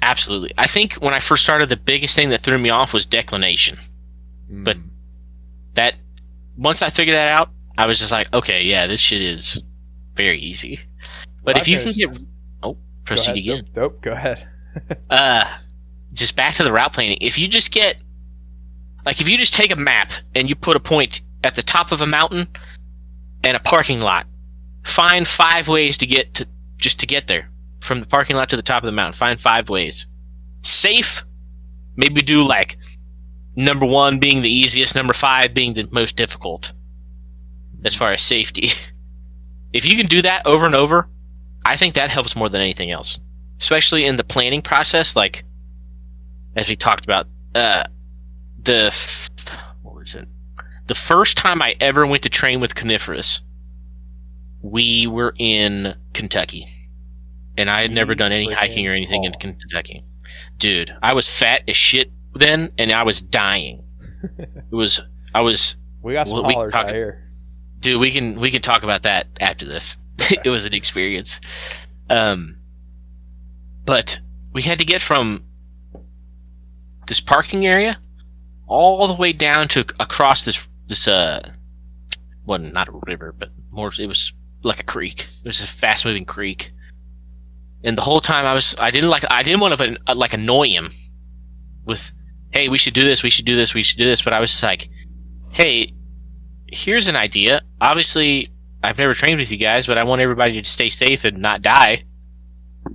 Absolutely. I think when I first started, the biggest thing that threw me off was declination. But once I figured that out, I was just like, okay, yeah, this shit is very easy. But if you can get... proceed again. Nope, go ahead. Just back to the route planning. If you just take a map and you put a point at the top of a mountain and a parking lot, find 5 ways to get there from the parking lot to the top of the mountain. Find 5 ways. Safe, maybe do like number 1 being the easiest, number 5 being the most difficult as far as safety. If you can do that over and over, I think that helps more than anything else, especially in the planning process. Like, as we talked about, the first time I ever went to train with Coniferous, we were in Kentucky, and I had never done any hiking or anything in Kentucky. Dude, I was fat as shit then, and I was dying. We got some haulers out here. Dude, we can talk about that after this. Okay. It was an experience. But we had to get from this parking area all the way down to across this well, not a river, but more, it was like a creek. It was a fast moving creek. And the whole time I didn't want to annoy him with, hey, we should do this, but I was just like, hey, here's an idea. Obviously, I've never trained with you guys, but I want everybody to stay safe and not die.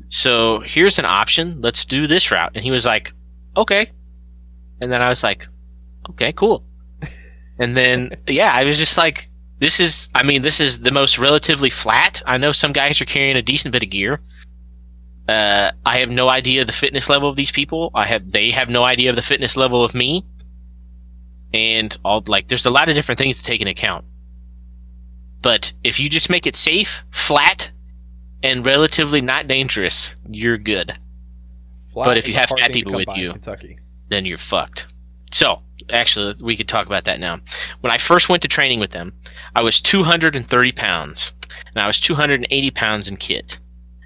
So here's an option. Let's do this route. And he was like, okay. And then I was like, okay, cool. And then, I was just like, this is the most relatively flat. I know some guys are carrying a decent bit of gear. I have no idea the fitness level of these people. They have no idea of the fitness level of me. And there's a lot of different things to take into account. But if you just make it safe, flat, and relatively not dangerous, you're good. Flat but if is you a have hard fat thing to people come with by in you, Kentucky. then you're fucked. So, actually, we could talk about that now. When I first went to training with them, I was 230 pounds, and I was 280 pounds in kit.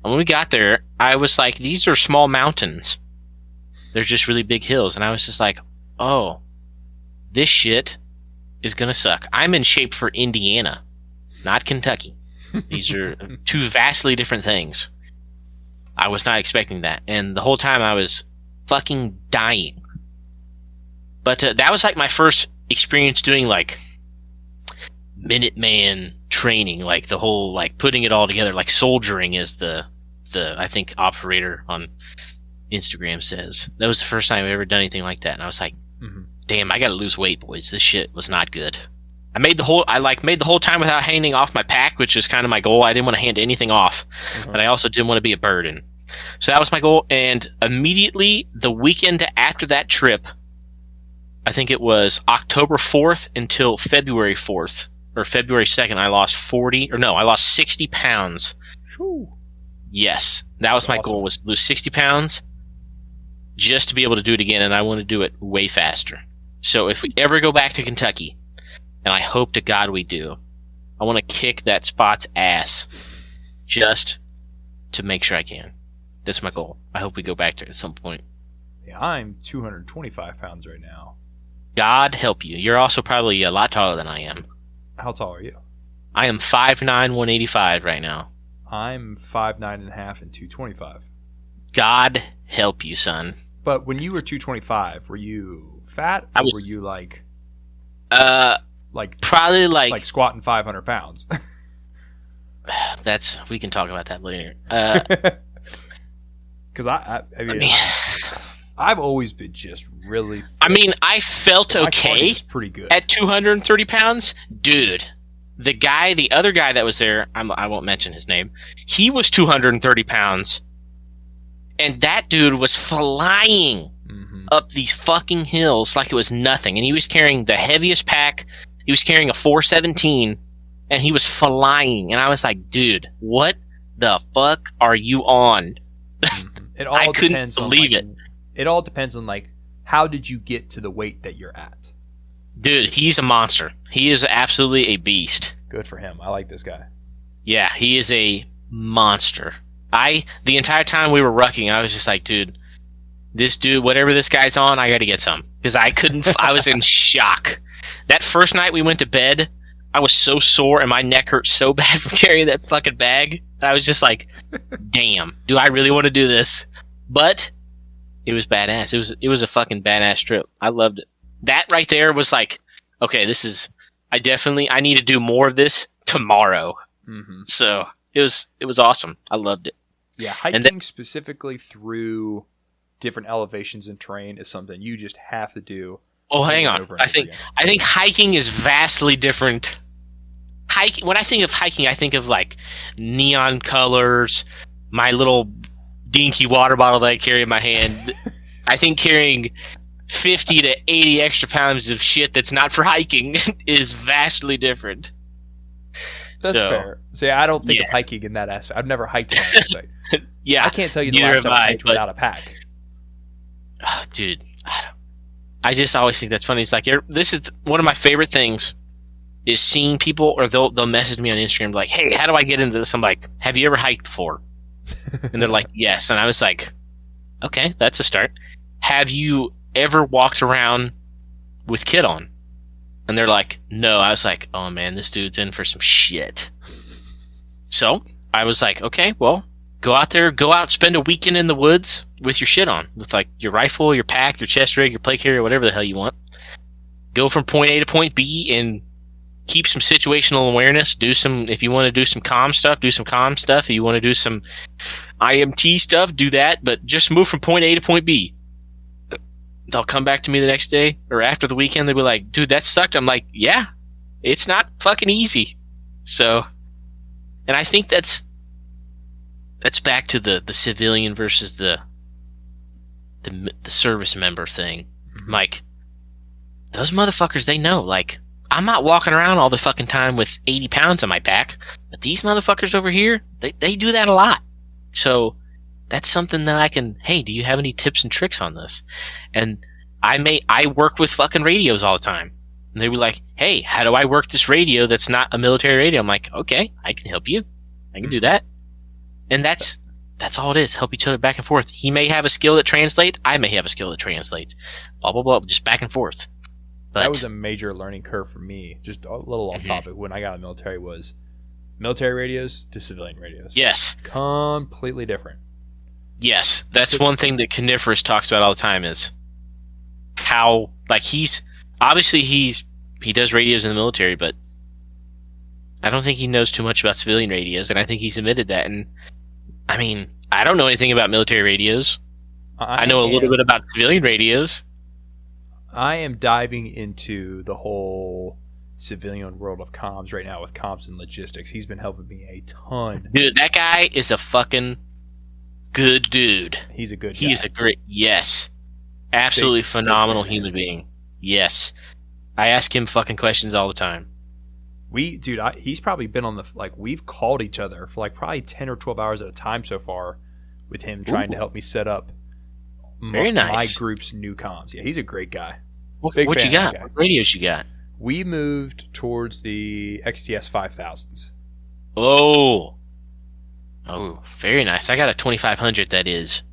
And when we got there, I was like, these are small mountains. They're just really big hills. And I was just like, oh, this shit is going to suck. I'm in shape for Indiana, not Kentucky. These are two vastly different things. I was not expecting that. And the whole time I was fucking dying. But that was like my first experience doing like Minuteman training, like the whole like putting it all together, like soldiering is the I think operator on Instagram says. That was the first time I've ever done anything like that, and I was like, damn, I gotta lose weight, boys. This shit was not good. I made the whole time without handing off my pack, which is kind of my goal. I didn't want to hand anything off, but I also didn't want to be a burden. So that was my goal, and immediately the weekend after that trip, I think it was October 4th until February 4th, or February 2nd, I lost 60 pounds. Whew. Yes, that was my goal, was to lose 60 pounds just to be able to do it again, and I want to do it way faster. So if we ever go back to Kentucky, and I hope to God we do, I want to kick that spot's ass just to make sure I can. That's my goal. I hope we go back there at some point. Yeah, I'm 225 pounds right now. God help you. You're also probably a lot taller than I am. How tall are you? I am 5'9", 185 right now. I'm 5'9" and a half and 225. God help you, son. But when you were 225, were you fat, or were you like probably like squatting 500 pounds? We can talk about that later. Because I've always been just really fit. I mean, I felt okay pretty good at 230 pounds. Dude, the other guy that was there, I won't mention his name, he was 230 pounds. And that dude was flying up these fucking hills like it was nothing. And he was carrying the heaviest pack. He was carrying a 417, and he was flying. And I was like, dude, what the fuck are you on? It all I couldn't believe it. It all depends on like how did you get to the weight that you're at. Dude, he's a monster. He is absolutely a beast. Good for him. I like this guy. Yeah, he is a monster. The entire time we were rucking, I was just like, dude, this dude, whatever this guy's on, I gotta get some. Because I couldn't, I was in shock. That first night we went to bed, I was so sore and my neck hurt so bad from carrying that fucking bag. I was just like, damn, do I really want to do this? But it was badass. It was a fucking badass trip. I loved it. That right there was like, okay, I need to do more of this tomorrow. So it was awesome. I loved it. Yeah, hiking specifically through different elevations in terrain is something you just have to do. Oh, hang on. I think hiking is vastly different. When I think of hiking, I think of like neon colors, my little dinky water bottle that I carry in my hand. I think carrying 50 to 80 extra pounds of shit that's not for hiking is vastly different. That's fair. See, I don't think of hiking in that aspect. I've never hiked in that aspect. Yeah, I can't tell you the last time I hiked without a pack. Oh, dude, I just always think that's funny. It's like, this is one of my favorite things is seeing people, or they'll message me on Instagram like, hey, how do I get into this? I'm like, have you ever hiked before? And they're like, yes. And I was like, okay, that's a start. Have you ever walked around with kit on? And they're like, no. I was like, oh man, this dude's in for some shit. So I was like, okay, well, go out, spend a weekend in the woods with your shit on, with like your rifle, your pack, your chest rig, your plate carrier, whatever the hell you want. Go from point A to point B and keep some situational awareness. If you want to do some comm stuff, do some comm stuff. If you want to do some IMT stuff, do that. But just move from point A to point B. They'll come back to me the next day or after the weekend. They'll be like, dude, that sucked. I'm like, yeah, It's not fucking easy. So, and I think that's back to the civilian versus the service member thing. Mhm. Like, those motherfuckers, they know. Like, I'm not walking around all the fucking time with 80 pounds on my back, but these motherfuckers over here, they do that a lot. So that's something that I can, hey, do you have any tips and tricks on this? And I work with fucking radios all the time. And they were like, hey, how do I work this radio that's not a military radio? I'm like, okay, I can help you. I can do that. And that's all it is. Help each other back and forth. He may have a skill that translates. I may have a skill that translates. Blah, blah, blah. Just back and forth. But that was a major learning curve for me. Just a little off topic. When I got out of the military was military radios to civilian radios. Yes. Completely different. Yes. That's one thing that Coniferous talks about all the time is how, like, he does radios in the military, but I don't think he knows too much about civilian radios, and I think he's admitted that. And I mean, I don't know anything about military radios. I know a little bit about civilian radios. I am diving into the whole civilian world of comms right now with comms and logistics. He's been helping me a ton. Dude, that guy is a fucking good dude. He's a good guy. He's a great, yes. Absolutely phenomenal human being. Yes. I ask him fucking questions all the time. He's probably been on we've called each other for probably 10 or 12 hours at a time so far with him trying to help me set up my group's new comms. Yeah, he's a great guy. What you got? What radios you got? We moved towards the XTS 5000s. Oh, very nice. I got a 2500 that is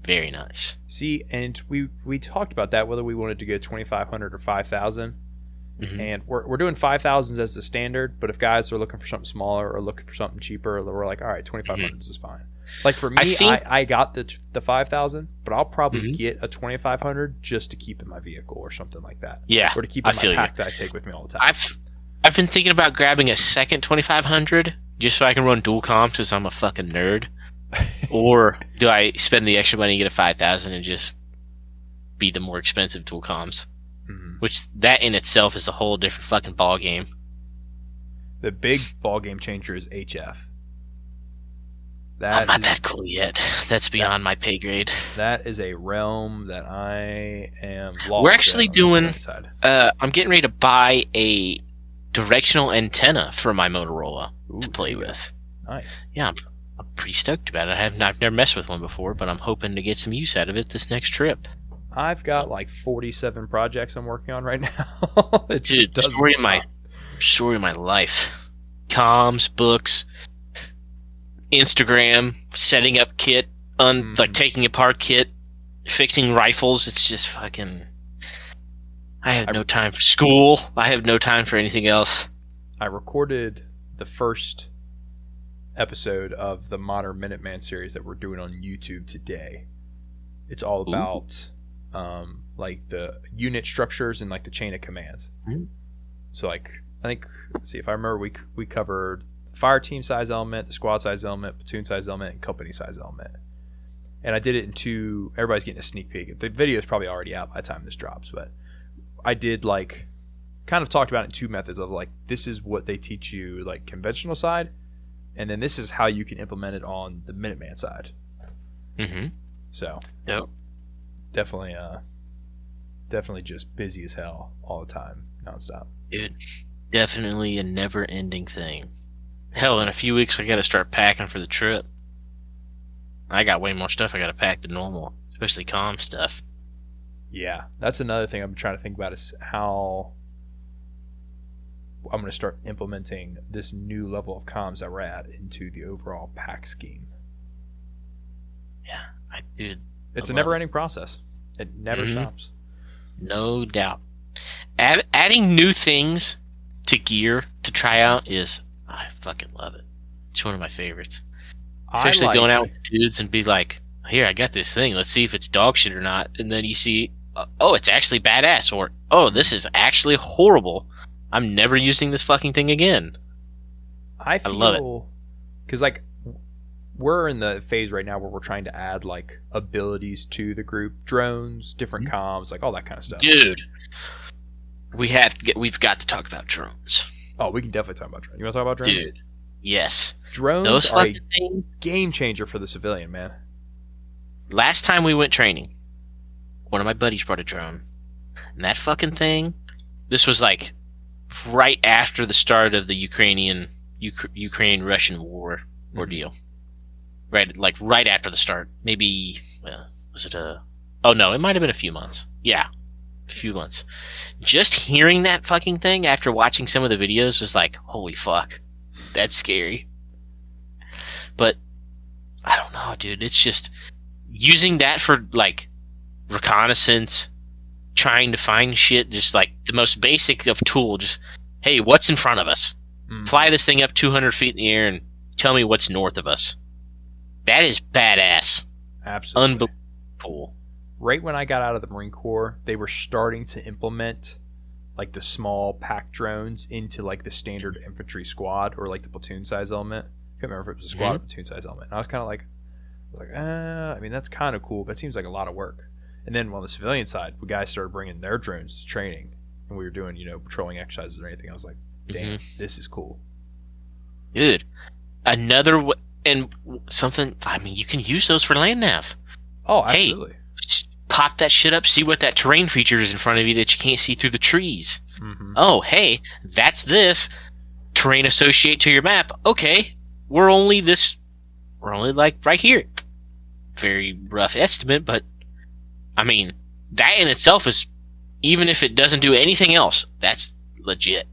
very nice. See, and we talked about that, whether we wanted to go 2500 or 5000. Mm-hmm. And we're doing 5000s as the standard, but if guys are looking for something smaller or looking for something cheaper, we're like, all right, 2500s is fine. Like for me, I got the 5000, but I'll probably get a 2500 just to keep in my vehicle or something like that. Yeah, or to keep in my pack that I take with me all the time. I've been thinking about grabbing a second 2500 just so I can run dual comms because I'm a fucking nerd. Or do I spend the extra money and get a 5000 and just be the more expensive dual comms? Mm-hmm. Which that in itself is a whole different fucking ball game. The big ball game changer is HF. I'm not that cool yet. That's beyond my pay grade. That is a realm that I am lost. We're actually doing. I'm getting ready to buy a directional antenna for my Motorola to play with. Nice. Yeah, I'm pretty stoked about it. I've never messed with one before, but I'm hoping to get some use out of it this next trip. I've got 47 projects I'm working on right now. Dude, story of my life. Comms, books, Instagram, setting up kit, taking apart kit, fixing rifles. It's just fucking. I have no time for school. I have no time for anything else. I recorded the first episode of the Modern Minuteman series that we're doing on YouTube today. It's all about the unit structures and the chain of commands. Mm-hmm. So I think, let's see if I remember, we covered fire team size element, the squad size element, platoon size element, and company size element. And I did it in two. Everybody's getting a sneak peek. The video is probably already out by the time this drops, but I did kind of talked about it in two methods of this is what they teach you conventional side, and then this is how you can implement it on the Minuteman side. Mm-hmm. So yep. Definitely just busy as hell all the time, nonstop. Dude, definitely a never-ending thing. Hell, in a few weeks I got to start packing for the trip. I got way more stuff I got to pack than normal, especially comm stuff. Yeah, that's another thing I'm trying to think about is how I'm going to start implementing this new level of comms that we're at into the overall pack scheme. Yeah, dude. It's a never-ending process. It never stops. No doubt. Adding new things to gear to try out I fucking love it. It's one of my favorites. Especially going out with dudes and be like, here, I got this thing. Let's see if it's dog shit or not. And then you see, oh, it's actually badass. Or, oh, this is actually horrible. I'm never using this fucking thing again. I love it. Because, we're in the phase right now where we're trying to add, abilities to the group. Drones, different comms, all that kind of stuff. Dude, we've got to talk about drones. Oh, we can definitely talk about drones. You want to talk about drones? Dude, yes. Drones Those are fucking things. game changer for the civilian, man. Last time we went training, one of my buddies brought a drone. And that fucking thing, this was like right after the start of the Ukraine-Russian war ordeal. Right, like right after the start. Maybe, was it oh no, it might have been a few months. Yeah, a few months. Just hearing that fucking thing after watching some of the videos was like, holy fuck, that's scary. But, I don't know, dude, it's just, using that for, like, reconnaissance, trying to find shit, just like the most basic of tool, just, hey, what's in front of us? Fly this thing up 200 feet in the air and tell me what's north of us. That is badass. Absolutely. Unbelievable. Right when I got out of the Marine Corps, they were starting to implement like the small pack drones into like the standard infantry squad or like the platoon size element. I can't remember if it was a squad or platoon size element. And I was kind of like, I mean, that's kind of cool, but it seems like a lot of work. And then on the civilian side, the guys started bringing their drones to training, and we were doing, patrolling exercises or anything. I was like, damn, this is cool. Dude, something, I mean, you can use those for LandNav. Oh, absolutely. Hey, pop that shit up, see what that terrain feature is in front of you that you can't see through the trees. Oh, hey, that's this. Terrain associate to your map. Okay, we're only like right here. Very rough estimate, but I mean, that in itself is, even if it doesn't do anything else, that's legit.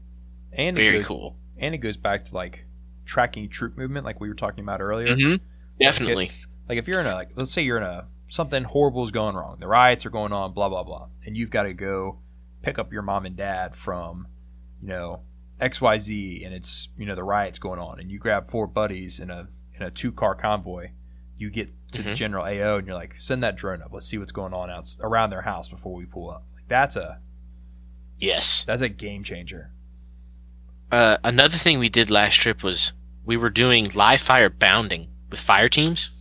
And very cool. And it goes back to like tracking troop movement, like we were talking about earlier. Definitely. Like if you're in let's say you're in something horrible is going wrong, the riots are going on, blah blah blah, and you've got to go pick up your mom and dad from, XYZ, and it's the riots going on, and you grab 4 buddies in a 2-car convoy. You get to the general AO, and you're like, send that drone up. Let's see what's going on around their house before we pull up. Like that's a game changer. Another thing we did last trip was we were doing live fire bounding with fire teams.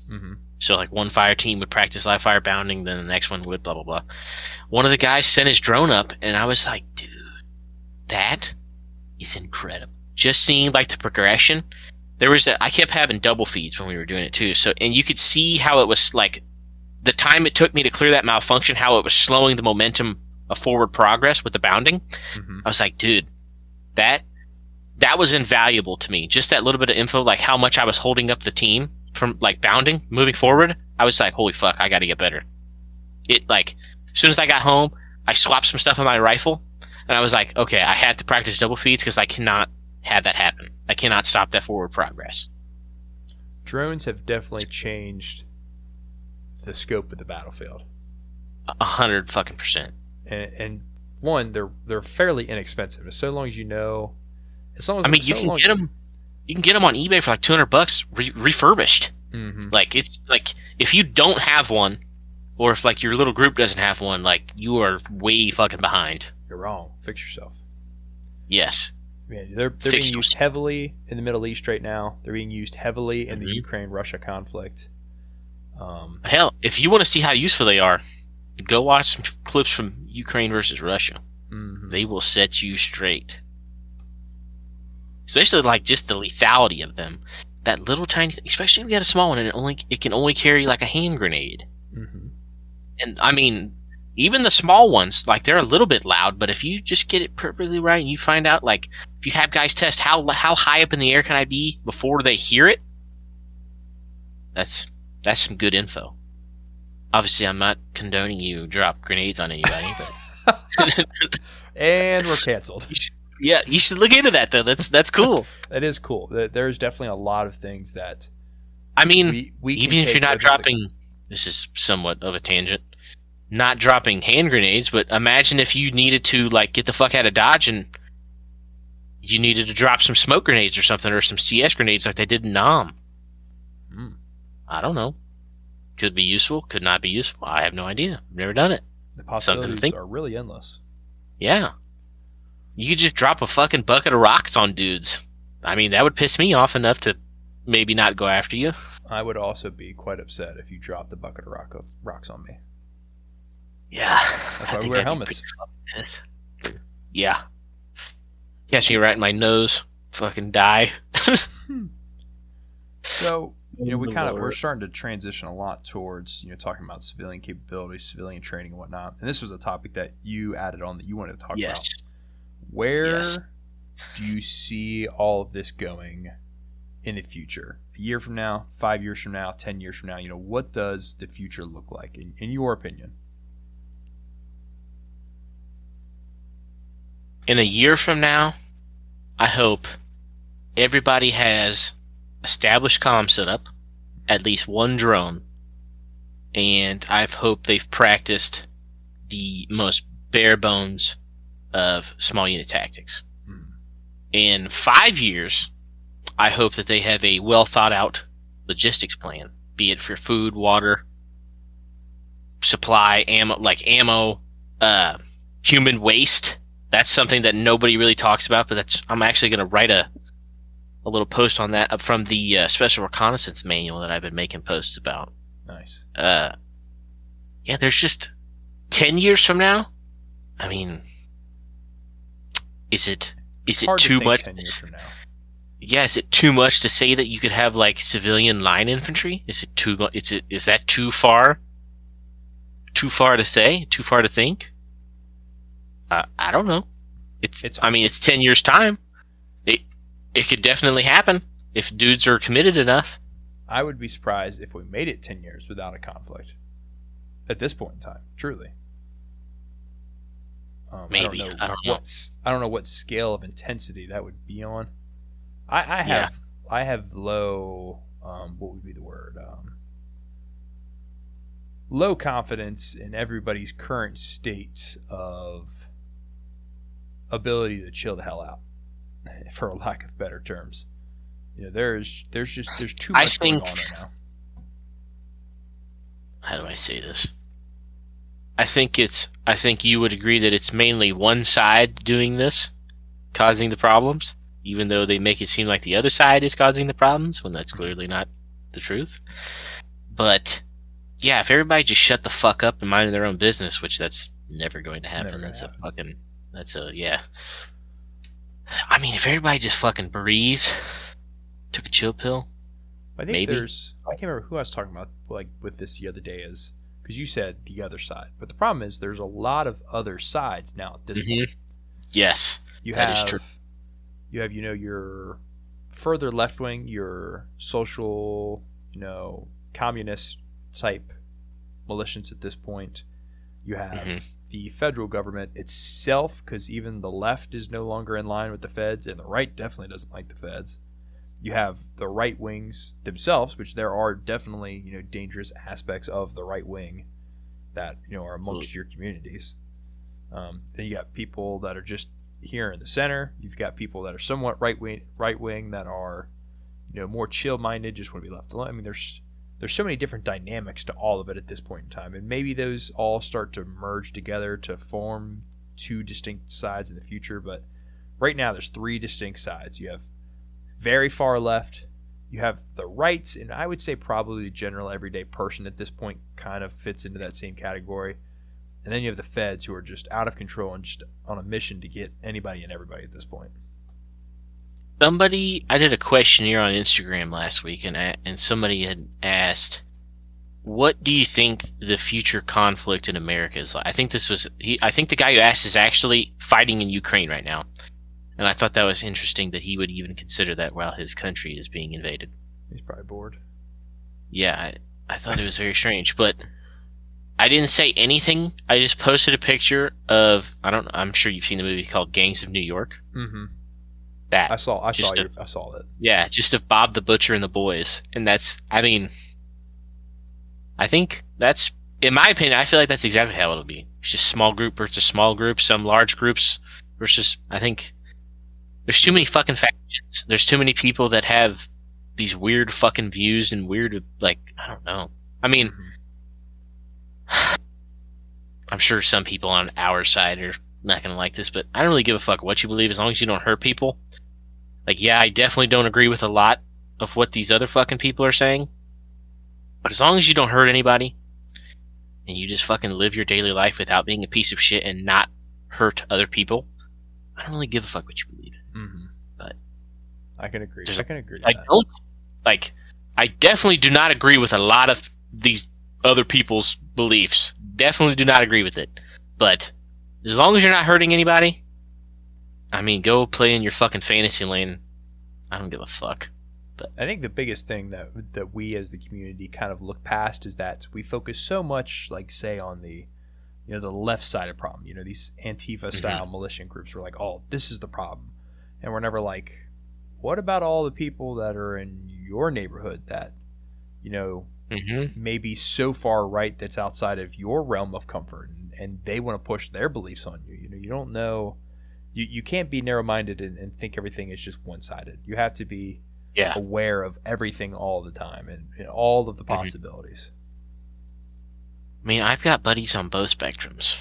So like one fire team would practice live fire bounding, then the next one would blah blah blah. One of the guys sent his drone up, and I was like, dude, that is incredible. Just seeing like the progression. I kept having double feeds when we were doing it too. So, and you could see how it was like the time it took me to clear that malfunction, how it was slowing the momentum of forward progress with the bounding. I was like, dude, that was invaluable to me. Just that little bit of info, like how much I was holding up the team from like bounding, moving forward. I was like, holy fuck, I got to get better. It like, as soon as I got home, I swapped some stuff on my rifle, and I was like, okay, I had to practice double feeds because I cannot have that happen. I cannot stop that forward progress. Drones have definitely changed the scope of the battlefield. 100%. And one, they're fairly inexpensive. As long as you know, you can get them. You can get them on eBay for like $200 refurbished. Like it's like if you don't have one, or if like your little group doesn't have one, like you are way fucking behind. You're wrong. Fix yourself. Yes. Man, they're being used heavily in the Middle East right now. They're being used heavily in the Ukraine-Russia conflict. Hell, if you want to see how useful they are, go watch some clips from Ukraine versus Russia. They will set you straight. Especially like just the lethality of them. That little tiny thing, especially if you got a small one and it can only carry like a hand grenade. And I mean, even the small ones, like they're a little bit loud, but if you just get it perfectly right and you find out, like, if you have guys test how high up in the air can I be before they hear it, that's some good info. Obviously, I'm not condoning you drop grenades on anybody, but and we're canceled. Yeah, you should look into that though. That's cool. That is cool. There's definitely a lot of things that. I mean, we even if you're not dropping, this is somewhat of a tangent. Not dropping hand grenades, but imagine if you needed to like get the fuck out of Dodge and you needed to drop some smoke grenades or something, or some CS grenades like they did in Nam. I don't know. Could be useful, could not be useful. I have no idea. I've never done it. The possibilities are really endless. Yeah. You could just drop a fucking bucket of rocks on dudes. I mean, that would piss me off enough to maybe not go after you. I would also be quite upset if you dropped a bucket of rocks on me. Yeah. That's why we wear helmets. Yeah. Catching it right in my nose. Fucking die. So, we're Lord. starting to transition a lot towards, talking about civilian capabilities, civilian training and whatnot. And this was a topic that you added on that you wanted to talk about. Yes. Where Yes. do you see all of this going in the future? A year from now, 5 years from now, 10 years from now, what does the future look like in your opinion? In a year from now, I hope everybody has established comm setup, at least one drone, and I hope they've practiced the most bare bones of small unit tactics. In 5 years, I hope that they have a well thought out logistics plan, be it for food, water, supply, ammo, human waste. That's something that nobody really talks about, but I'm actually going to write a little post on that from the Special Reconnaissance Manual that I've been making posts about. Nice. Yeah, there's just 10 years from now. I mean, is it too much? 10 years from now. Yeah, is it too much to say that you could have like civilian line infantry? Is it too much? Is that too far? Too far to say? Too far to think? I don't know. It's 10 years time. It could definitely happen if dudes are committed enough. I would be surprised if we made it 10 years without a conflict. At this point in time, truly. Maybe. I don't know. I don't know what scale of intensity that would be on. I have low. What would be the word? Low confidence in everybody's current state of ability to chill the hell out, for a lack of better terms. There's too much going on right now. How do I say this? I think you would agree that it's mainly one side doing this, causing the problems, even though they make it seem like the other side is causing the problems, when that's clearly not the truth. But yeah, if everybody just shut the fuck up and mind their own business, which that's never going to happen. Yeah. I mean, if everybody just fucking breathed, took a chill pill. I think maybe. I can't remember who I was talking about with this the other day, is because you said the other side, but the problem is there's a lot of other sides now at this point. Yes, that is true. You have your further left wing, your social, communist type militias at this point. You have the federal government itself, because even the left is no longer in line with the feds, and the right definitely doesn't like the feds. You have the right wings themselves, which there are definitely dangerous aspects of the right wing that are amongst your communities. Then you got people that are just here in the center. You've got people that are somewhat right wing that are more chill minded, just want to be left alone. I mean, there's so many different dynamics to all of it at this point in time, and maybe those all start to merge together to form two distinct sides in the future. But right now, there's three distinct sides. You have very far left, you have the right, and I would say probably the general everyday person at this point kind of fits into that same category. And then you have the feds, who are just out of control and just on a mission to get anybody and everybody at this point. I did a questionnaire on Instagram last week, and somebody had asked, "What do you think the future conflict in America is like?" I think the guy who asked is actually fighting in Ukraine right now, and I thought that was interesting that he would even consider that while his country is being invaded. He's probably bored. Yeah, I thought it was very strange, but I didn't say anything. I just posted a picture of I'm sure you've seen the movie called Gangs of New York. Mm-hmm. That I saw that. Yeah, just of Bob the Butcher and the boys, and I think that's, in my opinion, I feel like that's exactly how it'll be. It's just small group versus small group, some large groups versus. I think there's too many fucking factions. There's too many people that have these weird fucking views and weird, I don't know. I mean, I'm sure some people on our side are not gonna like this, but I don't really give a fuck what you believe as long as you don't hurt people. Yeah, I definitely don't agree with a lot of what these other fucking people are saying, but as long as you don't hurt anybody and you just fucking live your daily life without being a piece of shit and not hurt other people, I don't really give a fuck what you believe. Mm-hmm. But I can agree. there's I a- can agree to I that. don't like. I definitely do not agree with a lot of these other people's beliefs. Definitely do not agree with it. But as long as you're not hurting anybody, I mean, go play in your fucking fantasy lane. I don't give a fuck. I think the biggest thing that we as the community kind of look past is that we focus so much, like say, on the the left side of the problem. These Antifa style militia groups were like, oh, this is the problem, and we're never like, what about all the people that are in your neighborhood that may be so far right that's outside of your realm of comfort, and they want to push their beliefs on you. You don't know. You can't be narrow-minded and think everything is just one-sided. You have to be Yeah. aware of everything all the time and all of the possibilities. I mean, I've got buddies on both spectrums.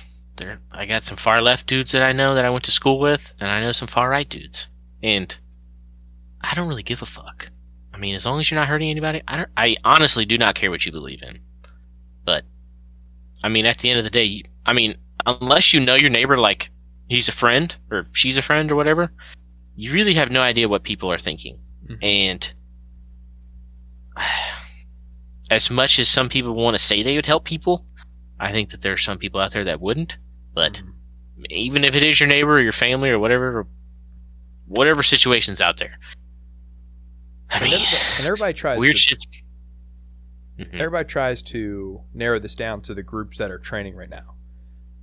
I got some far left dudes that I know that I went to school with, and I know some far right dudes. And I don't really give a fuck. I mean, as long as you're not hurting anybody, I honestly do not care what you believe in. But I mean, at the end of the day, unless you know your neighbor like he's a friend or she's a friend or whatever, you really have no idea what people are thinking. Mhm. And as much as some people want to say they would help people, I think that there are some people out there that wouldn't. But even if it is your neighbor or your family or whatever situation's out there, I mean, And everybody tries weird to shit. everybody tries to narrow this down to the groups that are training right now.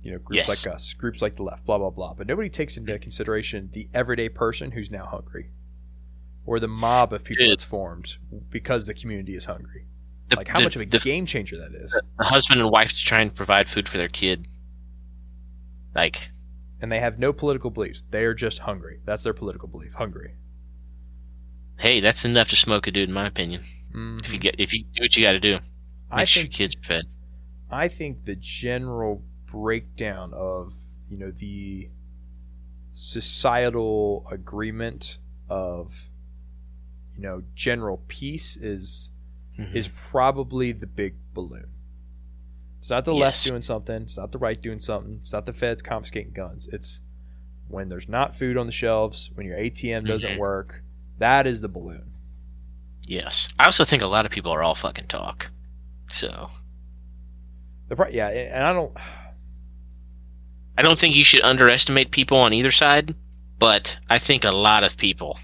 Groups Yes. like us, groups like the left, blah blah blah. But nobody takes into consideration the everyday person who's now hungry, or the mob of people that's formed because the community is hungry. Like how much of a game changer that is. The husband and wife trying to provide food for their kid. Like, And they have no political beliefs. They are just hungry. That's their political belief. Hungry. hey, that's enough to smoke a dude, in my opinion. Mhm. If you do what you got to do, I make sure think your kids are fed. I think the general breakdown of the societal agreement of general peace is probably the big balloon. It's not the left Yes. doing something. It's not the right doing something. It's not the feds confiscating guns. It's when there's not food on the shelves, when your ATM doesn't work. That is the balloon. Yes. I also think a lot of people are all fucking talk. So Yeah, and I don't think you should underestimate people on either side, but I think a lot of people,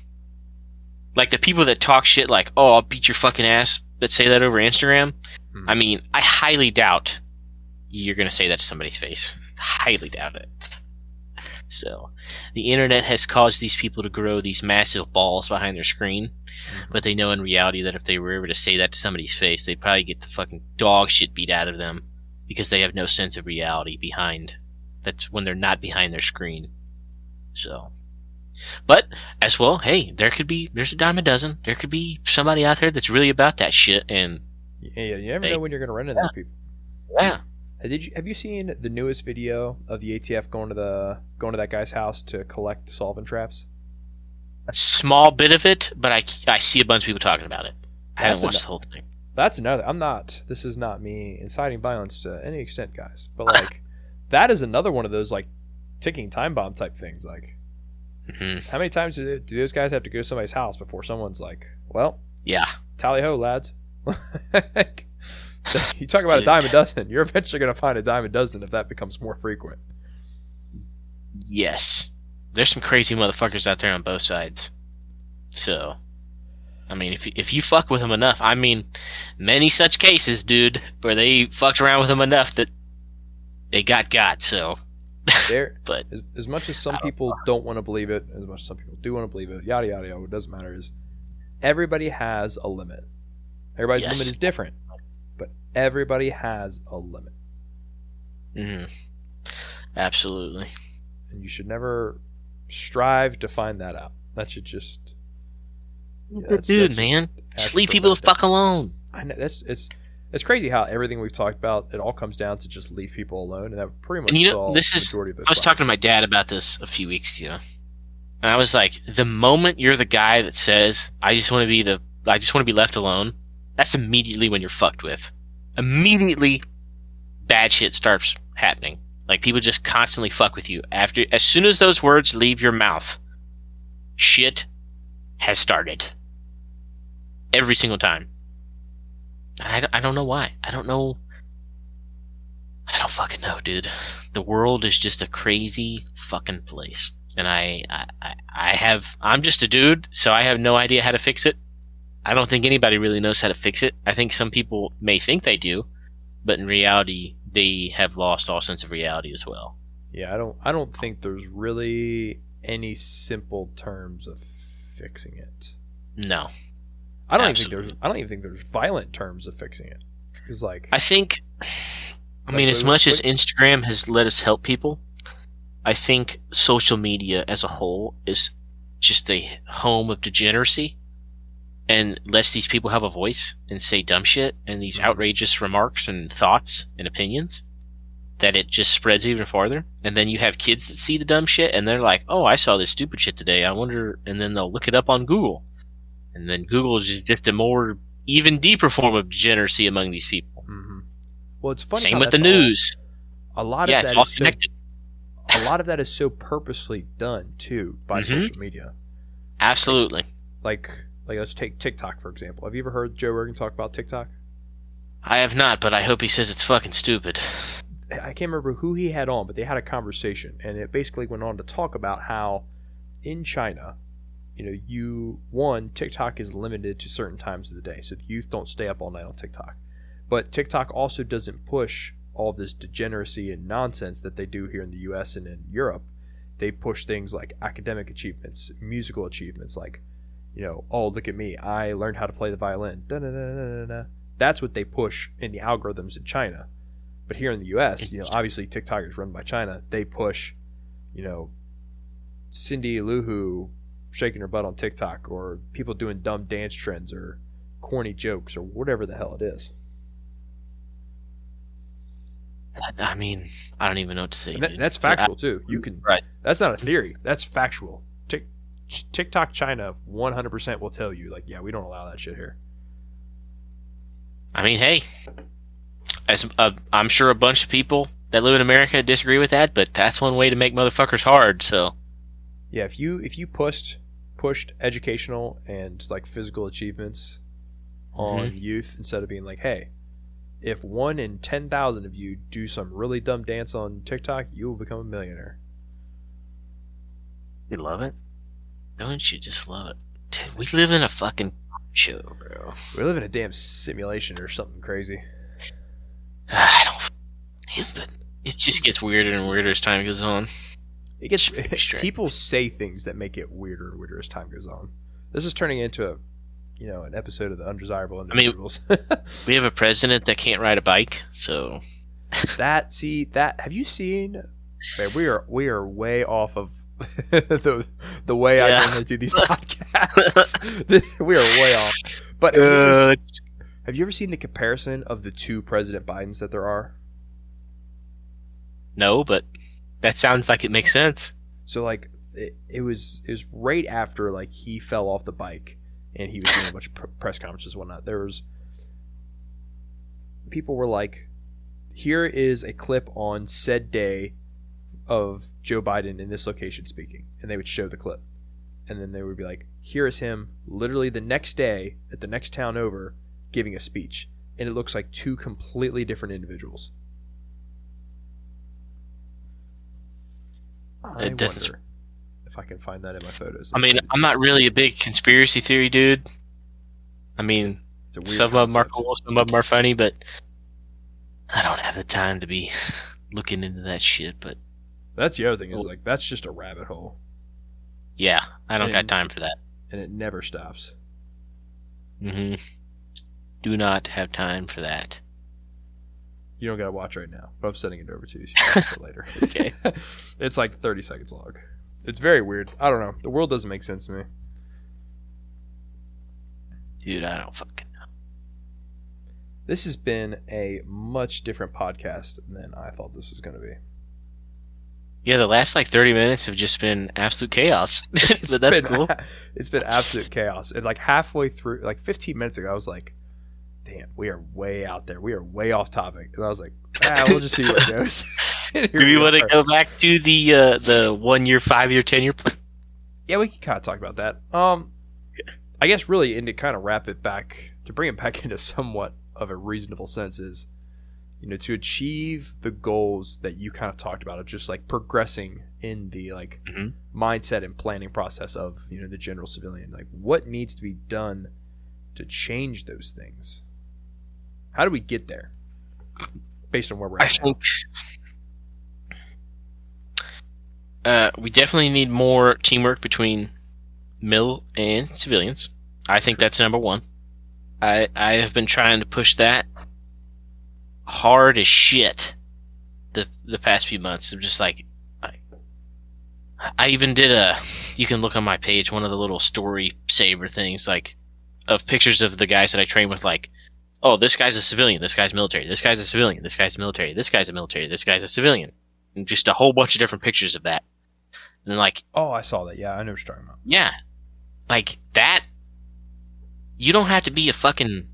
like the people that talk shit like, oh, I'll beat your fucking ass, that say that over Instagram, I mean, I highly doubt you're going to say that to somebody's face. Highly doubt it. So, the internet has caused these people to grow these massive balls behind their screen, but they know in reality that if they were ever to say that to somebody's face, they'd probably get the fucking dog shit beat out of them because they have no sense of reality behind. That's when they're not behind their screen. So, but as well, hey, there's a dime a dozen. There could be somebody out there that's really about that shit, and yeah, you never know when you're going to run into those people. yeah. Have you seen the newest video of the ATF going to that guy's house to collect the solvent traps? A small bit of it, but I see a bunch of people talking about it. I haven't watched the whole thing. That's another. This is not me inciting violence to any extent, guys. But like, that is another one of those like ticking time bomb type things. Like, how many times do those guys have to go to somebody's house before someone's like, well, Yeah. tally ho, lads. You talk about a dime a dozen. You're eventually going to find a dime a dozen if that becomes more frequent. Yes. There's some crazy motherfuckers out there on both sides. So, I mean, if you fuck with them enough, I mean, many such cases, dude, where they fucked around with them enough that they got. So, but as much as some people don't want to believe it, as much as some people do want to believe it, yada yada yada. What doesn't matter is everybody has a limit. Everybody's limit is different, but everybody has a limit. Absolutely. And you should never strive to find that out. That should just, dude, man, just leave people the fuck alone. I know it's crazy how everything we've talked about, it all comes down to just leave people alone, and that pretty much solves the majority of those I was talking to problems. my dad about this a few weeks ago, and I was like, the moment you're the guy that says, I just want to be left alone, that's immediately when you're fucked with. Immediately, bad shit starts happening. Like, people just constantly fuck with you. As soon as those words leave your mouth, shit has started. Every single time. I don't know why. I don't fucking know, dude. The world is just a crazy fucking place. And I'm just a dude, so I have no idea how to fix it. I don't think anybody really knows how to fix it. I think some people may think they do, but in reality, they have lost all sense of reality as well. Yeah, I don't think there's really any simple terms of fixing it. No. I don't even think there's violent terms of fixing it. It's like as much as Instagram has let us help people, I think social media as a whole is just a home of degeneracy, and lets these people have a voice and say dumb shit and these outrageous remarks and thoughts and opinions, that it just spreads even farther. And then you have kids that see the dumb shit and they're like, oh, I saw this stupid shit today, I wonder, and then they'll look it up on Google. And then Google is just a more, even deeper form of degeneracy among these people. Mm-hmm. Well, it's funny. Same with the news. A lot of that is connected. A lot of that is so purposely done too by social media. Absolutely. Like let's take TikTok for example. Have you ever heard Joe Rogan talk about TikTok? I have not, but I hope he says it's fucking stupid. I can't remember who he had on, but they had a conversation, and it basically went on to talk about how in China, TikTok is limited to certain times of the day, so the youth don't stay up all night on TikTok. But TikTok also doesn't push all this degeneracy and nonsense that they do here in the US and in Europe. They push things like academic achievements, musical achievements, like, oh, look at me, I learned how to play the violin. Da-da-da-da-da-da. That's what they push in the algorithms in China. But here in the US, obviously TikTok is run by China. They push, Cindy Lou Who shaking her butt on TikTok, or people doing dumb dance trends or corny jokes or whatever the hell it is. I don't even know what to say. That's factual too. Right. That's not a theory. That's factual. TikTok China 100% will tell you, like, yeah, we don't allow that shit here. Hey, I'm sure a bunch of people that live in America disagree with that, but that's one way to make motherfuckers hard. So, yeah, if you pushed educational and like physical achievements on youth, instead of being like, hey, if 1 in 10,000 of you do some really dumb dance on TikTok, you will become a millionaire. You love it? Don't you just love it? Dude, we live in a fucking show, bro. We live in a damn simulation or something crazy. I don't. It just gets weirder and weirder as time goes on. People say things that make it weirder and weirder as time goes on. This is turning into an episode of The Undesirable Individuals. We have a president that can't ride a bike, so have you seen? Okay, we are way off of the way I normally do these podcasts. We are way off. But have you ever seen the comparison of the two President Bidens that there are? No, but that sounds like it makes sense. So like it was right after like he fell off the bike and he was doing a bunch of press conferences and whatnot. People were like, here is a clip on said day of Joe Biden in this location speaking, and they would show the clip, and then they would be like, here is him literally the next day at the next town over giving a speech, and it looks like two completely different individuals. I wonder if I can find that in my photos. I'm not really a big conspiracy theory dude. Some of them are cool, some of them are funny, but I don't have the time to be looking into that shit. But that's the other thing is like that's just a rabbit hole. Yeah, I don't got time for that, and it never stops. Do not have time for that. You don't gotta watch right now, but I'm sending it over to you so you can watch it later. Okay. It's like 30 seconds long. It's very weird. I don't know. The world doesn't make sense to me. Dude, I don't fucking know. This has been a much different podcast than I thought this was going to be. Yeah, the last 30 minutes have just been absolute chaos. But that's cool. It's been absolute chaos. And halfway through, 15 minutes ago, I was like, damn, we are way out there. We are way off topic. And I was like, we'll just see where it goes. Do we want to go back to the 1 year, 5 year, 10 year plan? Yeah, we can kind of talk about that. I guess really, and to kind of wrap it back, to bring it back into somewhat of a reasonable sense is, to achieve the goals that you kind of talked about of just like progressing in the like mindset and planning process of, the general civilian. Like, what needs to be done to change those things? How do we get there based on where we're at now? I think we definitely need more teamwork between mil and civilians. I think that's number one. I have been trying to push that hard as shit the past few months. I'm just like, I even did you can look on my page, one of the little story saver things, like, of pictures of the guys that I train with, like, oh, this guy's a civilian, this guy's military, this guy's a civilian, this guy's military, this guy's a military, this guy's a civilian. And just a whole bunch of different pictures of that. And like, oh, I saw that. Yeah, I know what you're talking about. Yeah. Like, that, you don't have to be a fucking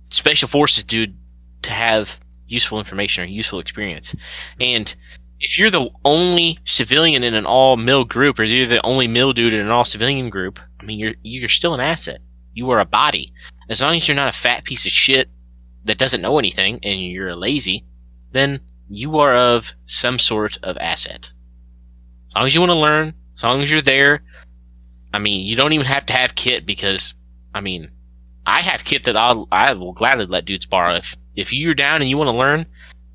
special forces dude to have useful information or useful experience. And if you're the only civilian in an all-mil group, or you're the only mil dude in an all-civilian group, I mean, you're still an asset. You are a body. As long as you're not a fat piece of shit that doesn't know anything and you're lazy, then you are of some sort of asset. As long as you want to learn, as long as you're there. I mean, you don't even have to have kit, because, I mean, I have kit that I will gladly let dudes borrow. If you're down and you want to learn,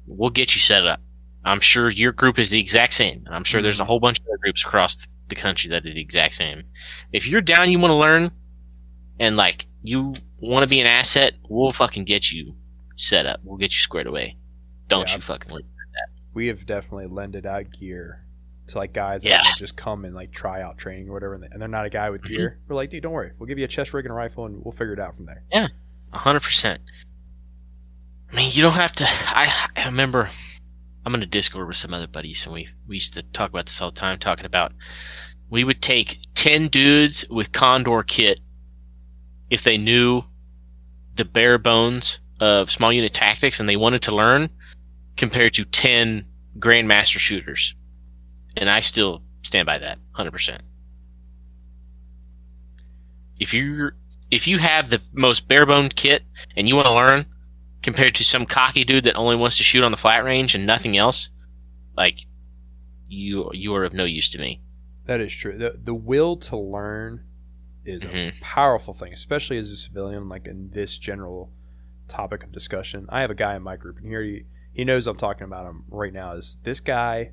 we'll get you set up. I'm sure your group is the exact same. I'm sure there's a whole bunch of other groups across the country that are the exact same. If you're down, you want to learn, and like you want to be an asset, we'll fucking get you set up. We'll get you squared away. Don't you fucking worry about that. We have definitely lended out gear to like guys that just come and like try out training or whatever, and they're not a guy with gear. We're like, dude, don't worry, we'll give you a chest rig and a rifle, and we'll figure it out from there. Yeah, 100%. I mean, you don't have to. I remember, I'm in a Discord with some other buddies, and we used to talk about this all the time, talking about we would take 10 dudes with Condor kit if they knew the bare bones of small unit tactics and they wanted to learn, compared to 10 Grandmaster shooters. And I still stand by that 100%. If you have the most bare-boned kit and you want to learn, compared to some cocky dude that only wants to shoot on the flat range and nothing else, like, you are of no use to me. That is true. The will to learn is a powerful thing, especially as a civilian, like in this general topic of discussion. I have a guy in my group, and here he knows I'm talking about him right now. Is this guy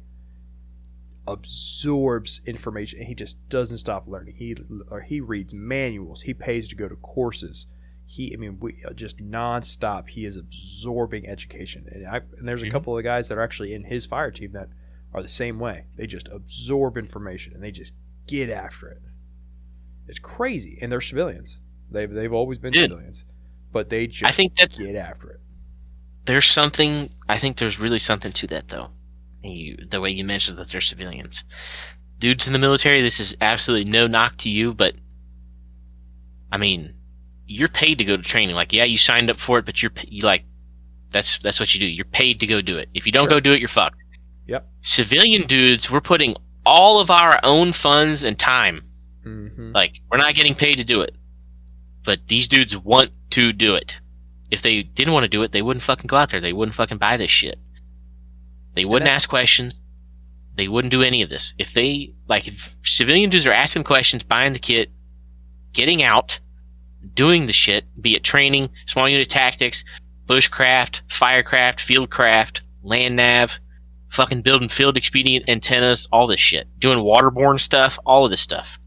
absorbs information, and he just doesn't stop learning. He reads manuals. He pays to go to courses. We just nonstop. He is absorbing education, and there's a couple of guys that are actually in his fire team that are the same way. They just absorb information and they just get after it. It's crazy, and they're civilians. They've always been civilians, but they just get after it. I think there's really something to that, though. The way you mentioned that they're civilians. Dudes in the military, this is absolutely no knock to you, but I mean, you're paid to go to training. Like, yeah, you signed up for it, but that's what you do. You're paid to go do it. If you don't go do it, you're fucked. Yep. Civilian dudes, we're putting all of our own funds and time. Like, we're not getting paid to do it. But these dudes want to do it. If they didn't want to do it, they wouldn't fucking go out there. They wouldn't fucking buy this shit. They wouldn't ask questions. They wouldn't do any of this. If civilian dudes are asking questions, buying the kit, getting out, doing the shit, be it training, small unit tactics, bushcraft, firecraft, fieldcraft, LandNav, fucking building field expedient antennas, all this shit. Doing waterborne stuff, all of this stuff.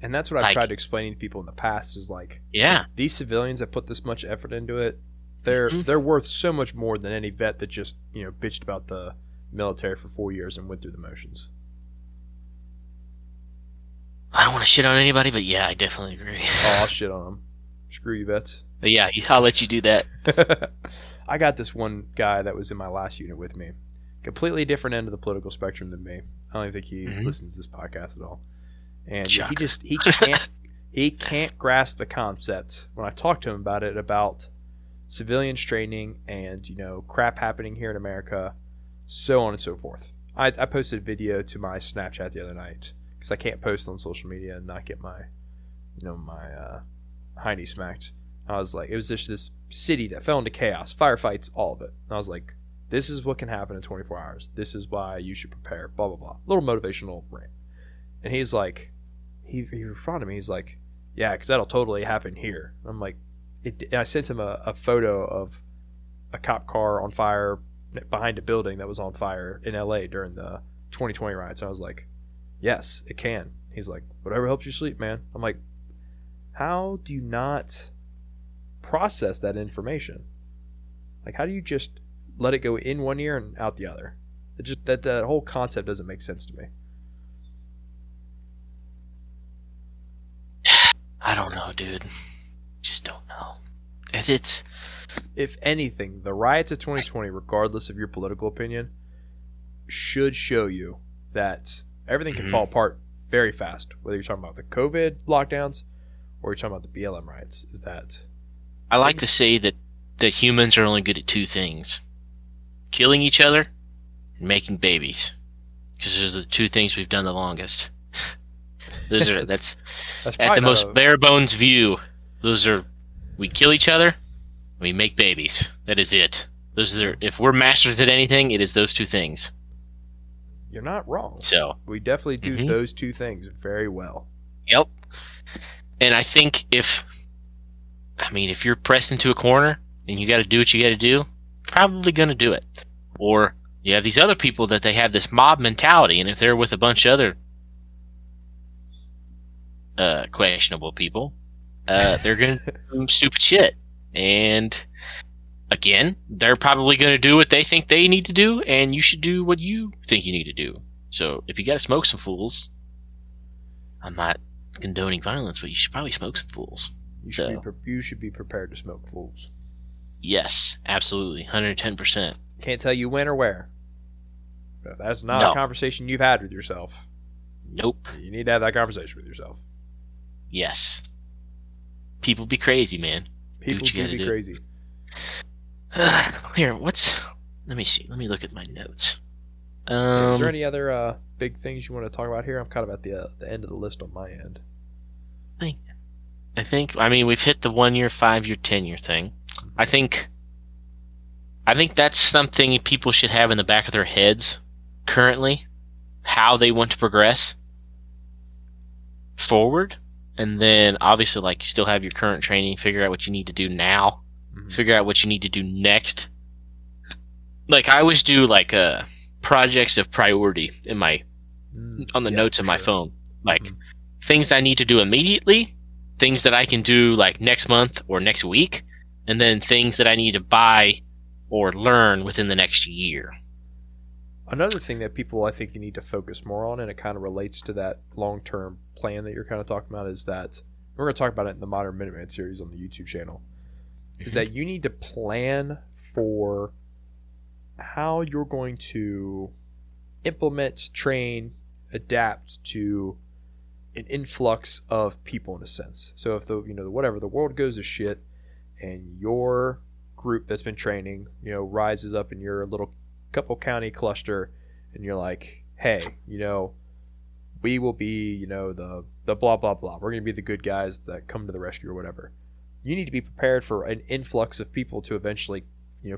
And that's what I've tried to explain to people in the past is like, these civilians that put this much effort into it, they're worth so much more than any vet that just bitched about the military for 4 years and went through the motions. I don't want to shit on anybody, but yeah, I definitely agree. Oh, I'll shit on them. Screw you, vets. But yeah, I'll let you do that. I got this one guy that was in my last unit with me, completely different end of the political spectrum than me. I don't even think he listens to this podcast at all, and he can't grasp the concept when I talk to him about it, about civilians training and crap happening here in America, so on and so forth. I posted a video to my Snapchat the other night because because I can't post on social media and not get my, hiney smacked. I was like, it was just this city that fell into chaos, firefights, all of it. And I was like, this is what can happen in 24 hours. This is why you should prepare, blah, blah, blah. Little motivational rant. And he's like, he responded to me, he's like, yeah, because that'll totally happen here. I'm like, and I sent him a photo of a cop car on fire behind a building that was on fire in LA during the 2020 riots. And I was like, yes, it can. He's like, whatever helps you sleep, man. I'm like, how do you not process that information? Like, how do you just let it go in one ear and out the other? It just that whole concept doesn't make sense to me. I don't know, dude. Just don't know. If anything, the riots of 2020, regardless of your political opinion, should show you that everything can fall apart very fast. Whether you're talking about the COVID lockdowns or you're talking about the BLM riots, is that I like to say that humans are only good at two things: killing each other and making babies. Because those are the two things we've done the longest. That's at the most bare bones view. We kill each other, we make babies. That is it. If we're masters at anything, it is those two things. You're not wrong. So we definitely do those two things very well. Yep. And I think if you're pressed into a corner and you got to do what you got to do, probably going to do it. Or you have these other people that they have this mob mentality, and if they're with a bunch of other questionable people, they're going to do some stupid shit. And again, they're probably going to do what they think they need to do, and you should do what you think you need to do. So if you got to smoke some fools, I'm not condoning violence, but you should probably smoke some fools. You should be prepared to smoke fools. Yes, absolutely, 110%. Can't tell you when or where. But if that's not a conversation you've had with yourself. Nope. You need to have that conversation with yourself. Yes. People be crazy, man. People do be crazy. Here, let me see. Let me look at my notes. Is there any other big things you want to talk about here? I'm kind of at the end of the list on my end. I think we've hit the 1 year, 5 year, 10 year thing. I think that's something people should have in the back of their heads currently, how they want to progress forward. And then obviously, like, you still have your current training, figure out what you need to do now, figure out what you need to do next. Like, I always do projects of priority on the notes in my phone. Like, things I need to do immediately, things that I can do like next month or next week, and then things that I need to buy or learn within the next year. Another thing that people, I think, you need to focus more on, and it kind of relates to that long-term plan that you're kind of talking about, is that we're going to talk about it in the Modern Minuteman series on the YouTube channel, is that you need to plan for how you're going to implement, train, adapt to an influx of people, in a sense. So if the world goes to shit and your group that's been training, rises up in your little couple county cluster, and you're like, hey, we will be, the blah blah blah, we're going to be the good guys that come to the rescue or whatever. You need to be prepared for an influx of people to eventually,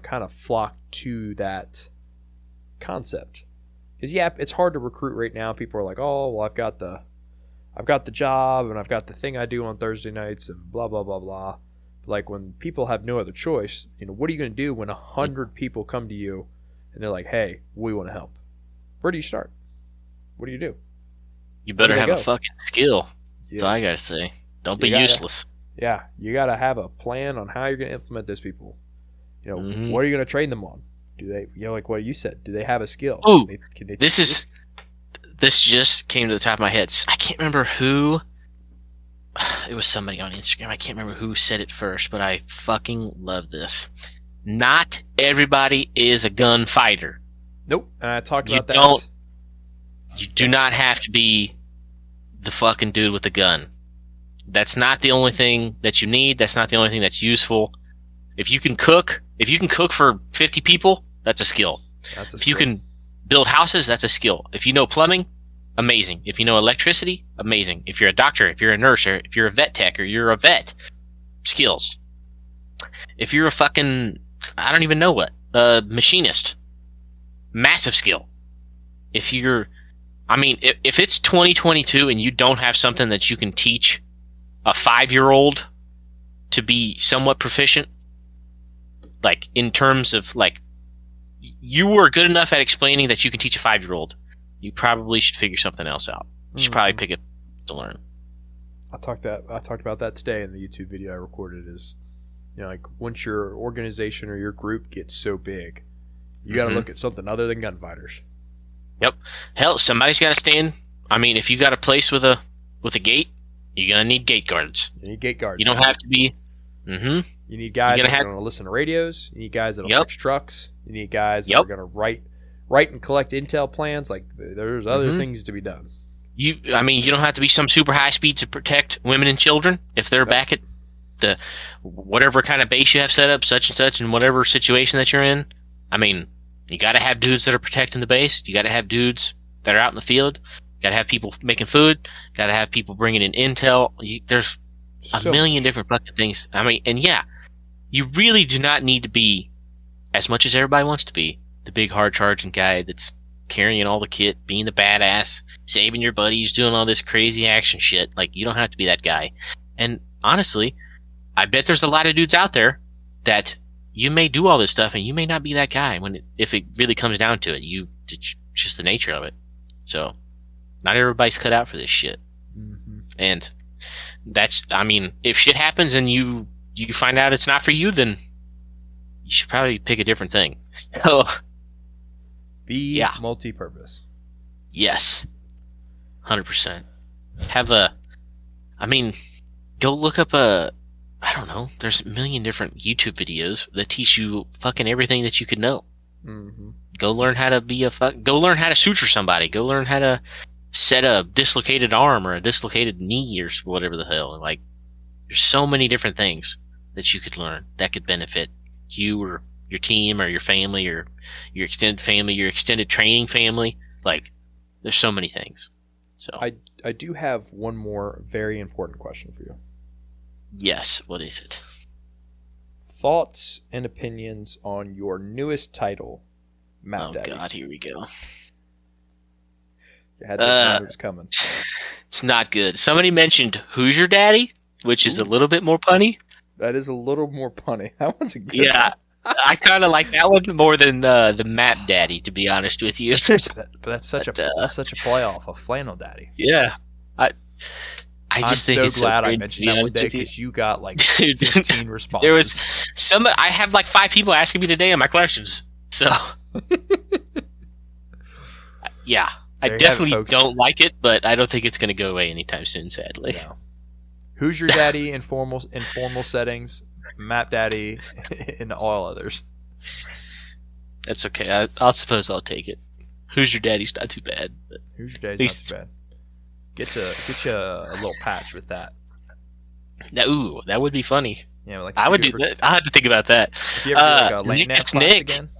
kind of flock to that concept. Because it's hard to recruit right now. People are like, oh, well, I've got the job, and I've got the thing I do on Thursday nights, and blah blah blah blah. But like, when people have no other choice, what are you going to do when 100 people come to you and they're like, hey, we want to help? Where do you start? What do you do? You better have a fucking skill. That's all I gotta say. Don't be useless. Yeah, you gotta have a plan on how you're gonna implement those people. What are you gonna train them on? Do they, like what you said, do they have a skill? Oh, this just came to the top of my head. I can't remember who. It was somebody on Instagram. I can't remember who said it first, but I fucking love this. Not everybody is a gunfighter. Nope. And I talked about that. You do not have to be the fucking dude with the gun. That's not the only thing that you need. That's not the only thing that's useful. If you can cook for 50 people, that's a skill. If you can build houses, that's a skill. If you know plumbing, amazing. If you know electricity, amazing. If you're a doctor, if you're a nurse, or if you're a vet tech, or you're a vet, skills. If you're a fucking, I don't even know what, machinist, massive skill. If you're, I mean, if it's 2022 and you don't have something that you can teach a 5-year-old to be somewhat proficient, like in terms of like, you are good enough at explaining that you can teach a 5-year-old, you probably should figure something else out. You should probably pick it to learn. I talked about that today in the YouTube video I recorded. Is, you know, like once your organization or your group gets so big, you got to look at something other than gunfighters. Yep. Hell, somebody's got to stand. I mean, if you got a place with a gate, you're gonna need gate guards. You need gate guards. You don't have to be. You need guys that are going to listen to radios. You need guys that will fix trucks. You need guys that are going to write and collect intel plans. Like, there's other things to be done. I mean, you don't have to be some super high speed to protect women and children if they're back at the whatever kind of base you have set up, such and such, in whatever situation that you're in. I mean, you got to have dudes that are protecting the base. You got to have dudes that are out in the field. You got to have people making food. Got to have people bringing in intel. There's a million different fucking things. I mean, and yeah, you really do not need to be, as much as everybody wants to be, the big hard charging guy that's carrying all the kit, being the badass, saving your buddies, doing all this crazy action shit. Like, you don't have to be that guy. And honestly, I bet there's a lot of dudes out there that you may do all this stuff and you may not be that guy if it really comes down to it. It's just the nature of it. So, not everybody's cut out for this shit. And that's, I mean, if shit happens and you find out it's not for you, then you should probably pick a different thing. So, be multi-purpose. Yes. 100%. Go look up I don't know, there's a million different YouTube videos that teach you fucking everything that you could know. Go learn how to go learn how to suture somebody. Go learn how to set a dislocated arm or a dislocated knee or whatever the hell. Like, there's so many different things that you could learn that could benefit you or your team or your family or your extended family, your extended training family. Like, there's so many things. So I do have one more very important question for you. Yes, what is it? Thoughts and opinions on your newest title, Map Daddy. Oh god, here we go. You had to know it was coming. It's not good. Somebody mentioned Who's Your Daddy, which is a little bit more punny. That is a little more punny. That one's a good one. I kind of like that one more than the Map Daddy, to be honest with you. But that's such a play off of Flannel Daddy. Yeah, I just think it's glad so I mentioned that one day because you got like 15 responses. There was I have like 5 people asking me today on my questions. So yeah, I definitely don't like it, but I don't think it's going to go away anytime soon, sadly. No. Who's Your Daddy in formal settings? Map Daddy in all others. That's okay. I'll suppose I'll take it. Who's Your Daddy's not too bad. But Who's Your Daddy's not too bad. Get you a little patch with that. Ooh, that would be funny. Yeah, like I would do that. I'll have to think about that. If you ever do like a LandNav class again?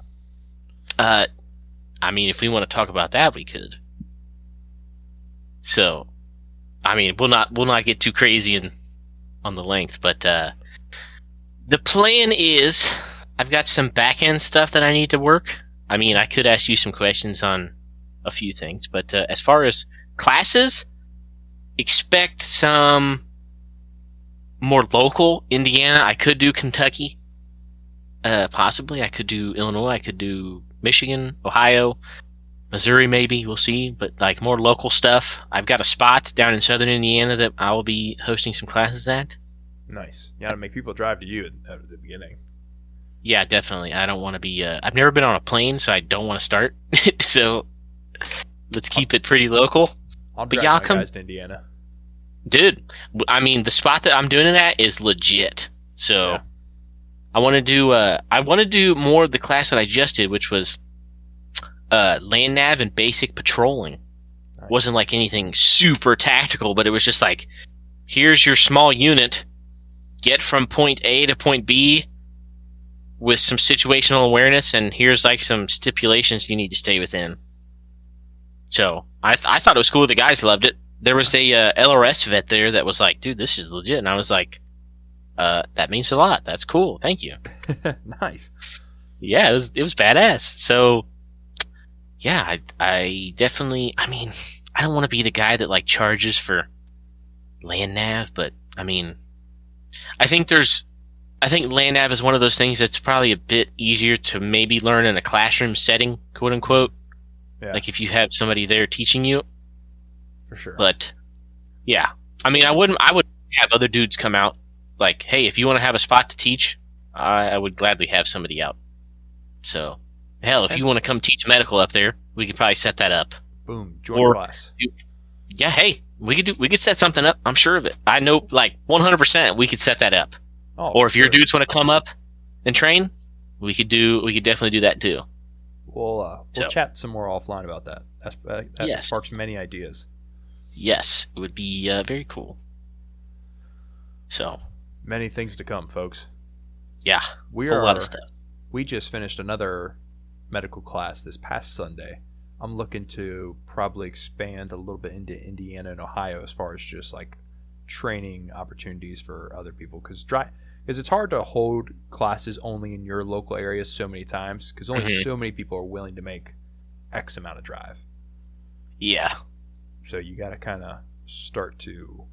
I mean, if we want to talk about that, we could. So, I mean, we'll not get too crazy on the length, but the plan is I've got some back end stuff that I need to work. I mean, I could ask you some questions on a few things, but as far as classes, expect some more local. Indiana, I could do Kentucky, possibly. I could do Illinois. I could do Michigan, Ohio, Missouri, maybe. We'll see. But like more local stuff. I've got a spot down in southern Indiana that I will be hosting some classes at. Nice. You got to make people drive to you at the beginning. Yeah, definitely. I don't want to be. I've never been on a plane, so I don't want to start. So let's keep it pretty local. I'll drive my guys to Indiana. Dude, I mean, the spot that I'm doing it at is legit. So yeah. I want to do more of the class that I just did, which was LandNav and basic patrolling. Nice. Wasn't like anything super tactical, but it was just like, here's your small unit, get from point A to point B with some situational awareness, and here's like some stipulations you need to stay within. So I thought it was cool. The guys loved it. There was a LRS vet there that was like, dude, this is legit. And I was like, that means a lot. That's cool. Thank you. Nice. Yeah, it was badass. So, yeah, I definitely, I mean, I don't want to be the guy that like charges for LandNav, but I mean, I think LandNav is one of those things that's probably a bit easier to maybe learn in a classroom setting, quote unquote. Yeah. Like if you have somebody there teaching you. For sure. But yeah, I mean, I would have other dudes come out. Like, hey, if you want to have a spot to teach, I would gladly have somebody out. So, hell, if you want to come teach medical up there, we could probably set that up. Boom, join class. Yeah, hey, we could set something up. I'm sure of it. I know, like 100%, we could set that up. Oh, or if your dudes want to come up and train, we could definitely do that too. We'll chat some more offline about that. That sparks many ideas. Yes, it would be very cool. So many things to come, folks. Yeah, a lot of stuff. We just finished another medical class this past Sunday. I'm looking to probably expand a little bit into Indiana and Ohio as far as just like training opportunities for other people, because it's hard to hold classes only in your local area so many times, because only so many people are willing to make X amount of drive. Yeah. So you got to kind of start to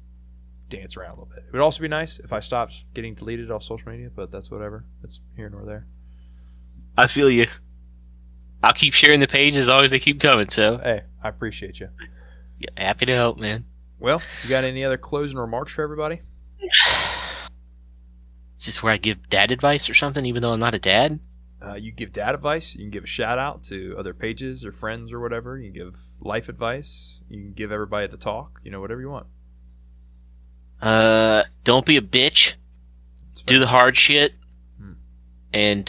dance around a little bit. It would also be nice if I stopped getting deleted off social media, but that's whatever. That's here nor there. I feel you. I'll keep sharing the page as long as they keep coming, so. Hey, I appreciate you. Yeah, happy to help, man. Well, you got any other closing remarks for everybody? Is this where I give dad advice or something, even though I'm not a dad? You give dad advice. You can give a shout out to other pages or friends or whatever. You can give life advice. You can give everybody the talk. Whatever you want. Don't be a bitch. Do the hard shit. And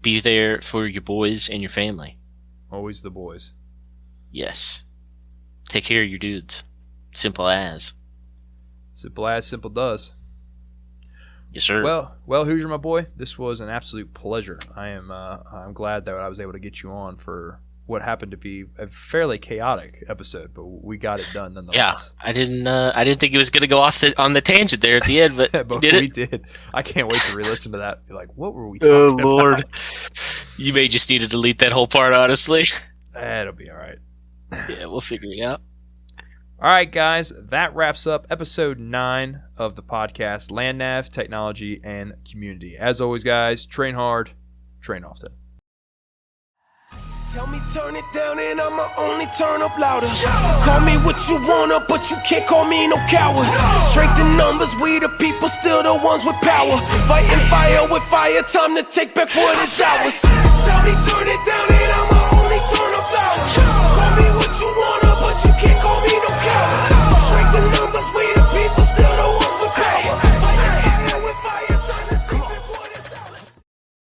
be there for your boys and your family. Always the boys. Yes. Take care of your dudes. Simple as. Simple as simple does. Yes, sir. Well, Hoosier, my boy, this was an absolute pleasure. I'm glad that I was able to get you on for what happened to be a fairly chaotic episode, but we got it done nonetheless. Yeah, I didn't think it was going to go off on the tangent there at the end, but, but we did. I can't wait to re-listen to that. Be like, what were we talking about? Oh Lord, you may just need to delete that whole part. Honestly, it'll be all right. Yeah, we'll figure it out. All right, guys, that wraps up episode 9 of the podcast, LandNav, Technology, and Community. As always, guys, train hard, train often. Tell me turn it down and I'ma only turn up louder. Call me what you wanna, but you can't call me no coward. Strength in numbers, we the people, still the ones with power. Fighting fire with fire, time to take back what is ours. Tell me turn it down and I'ma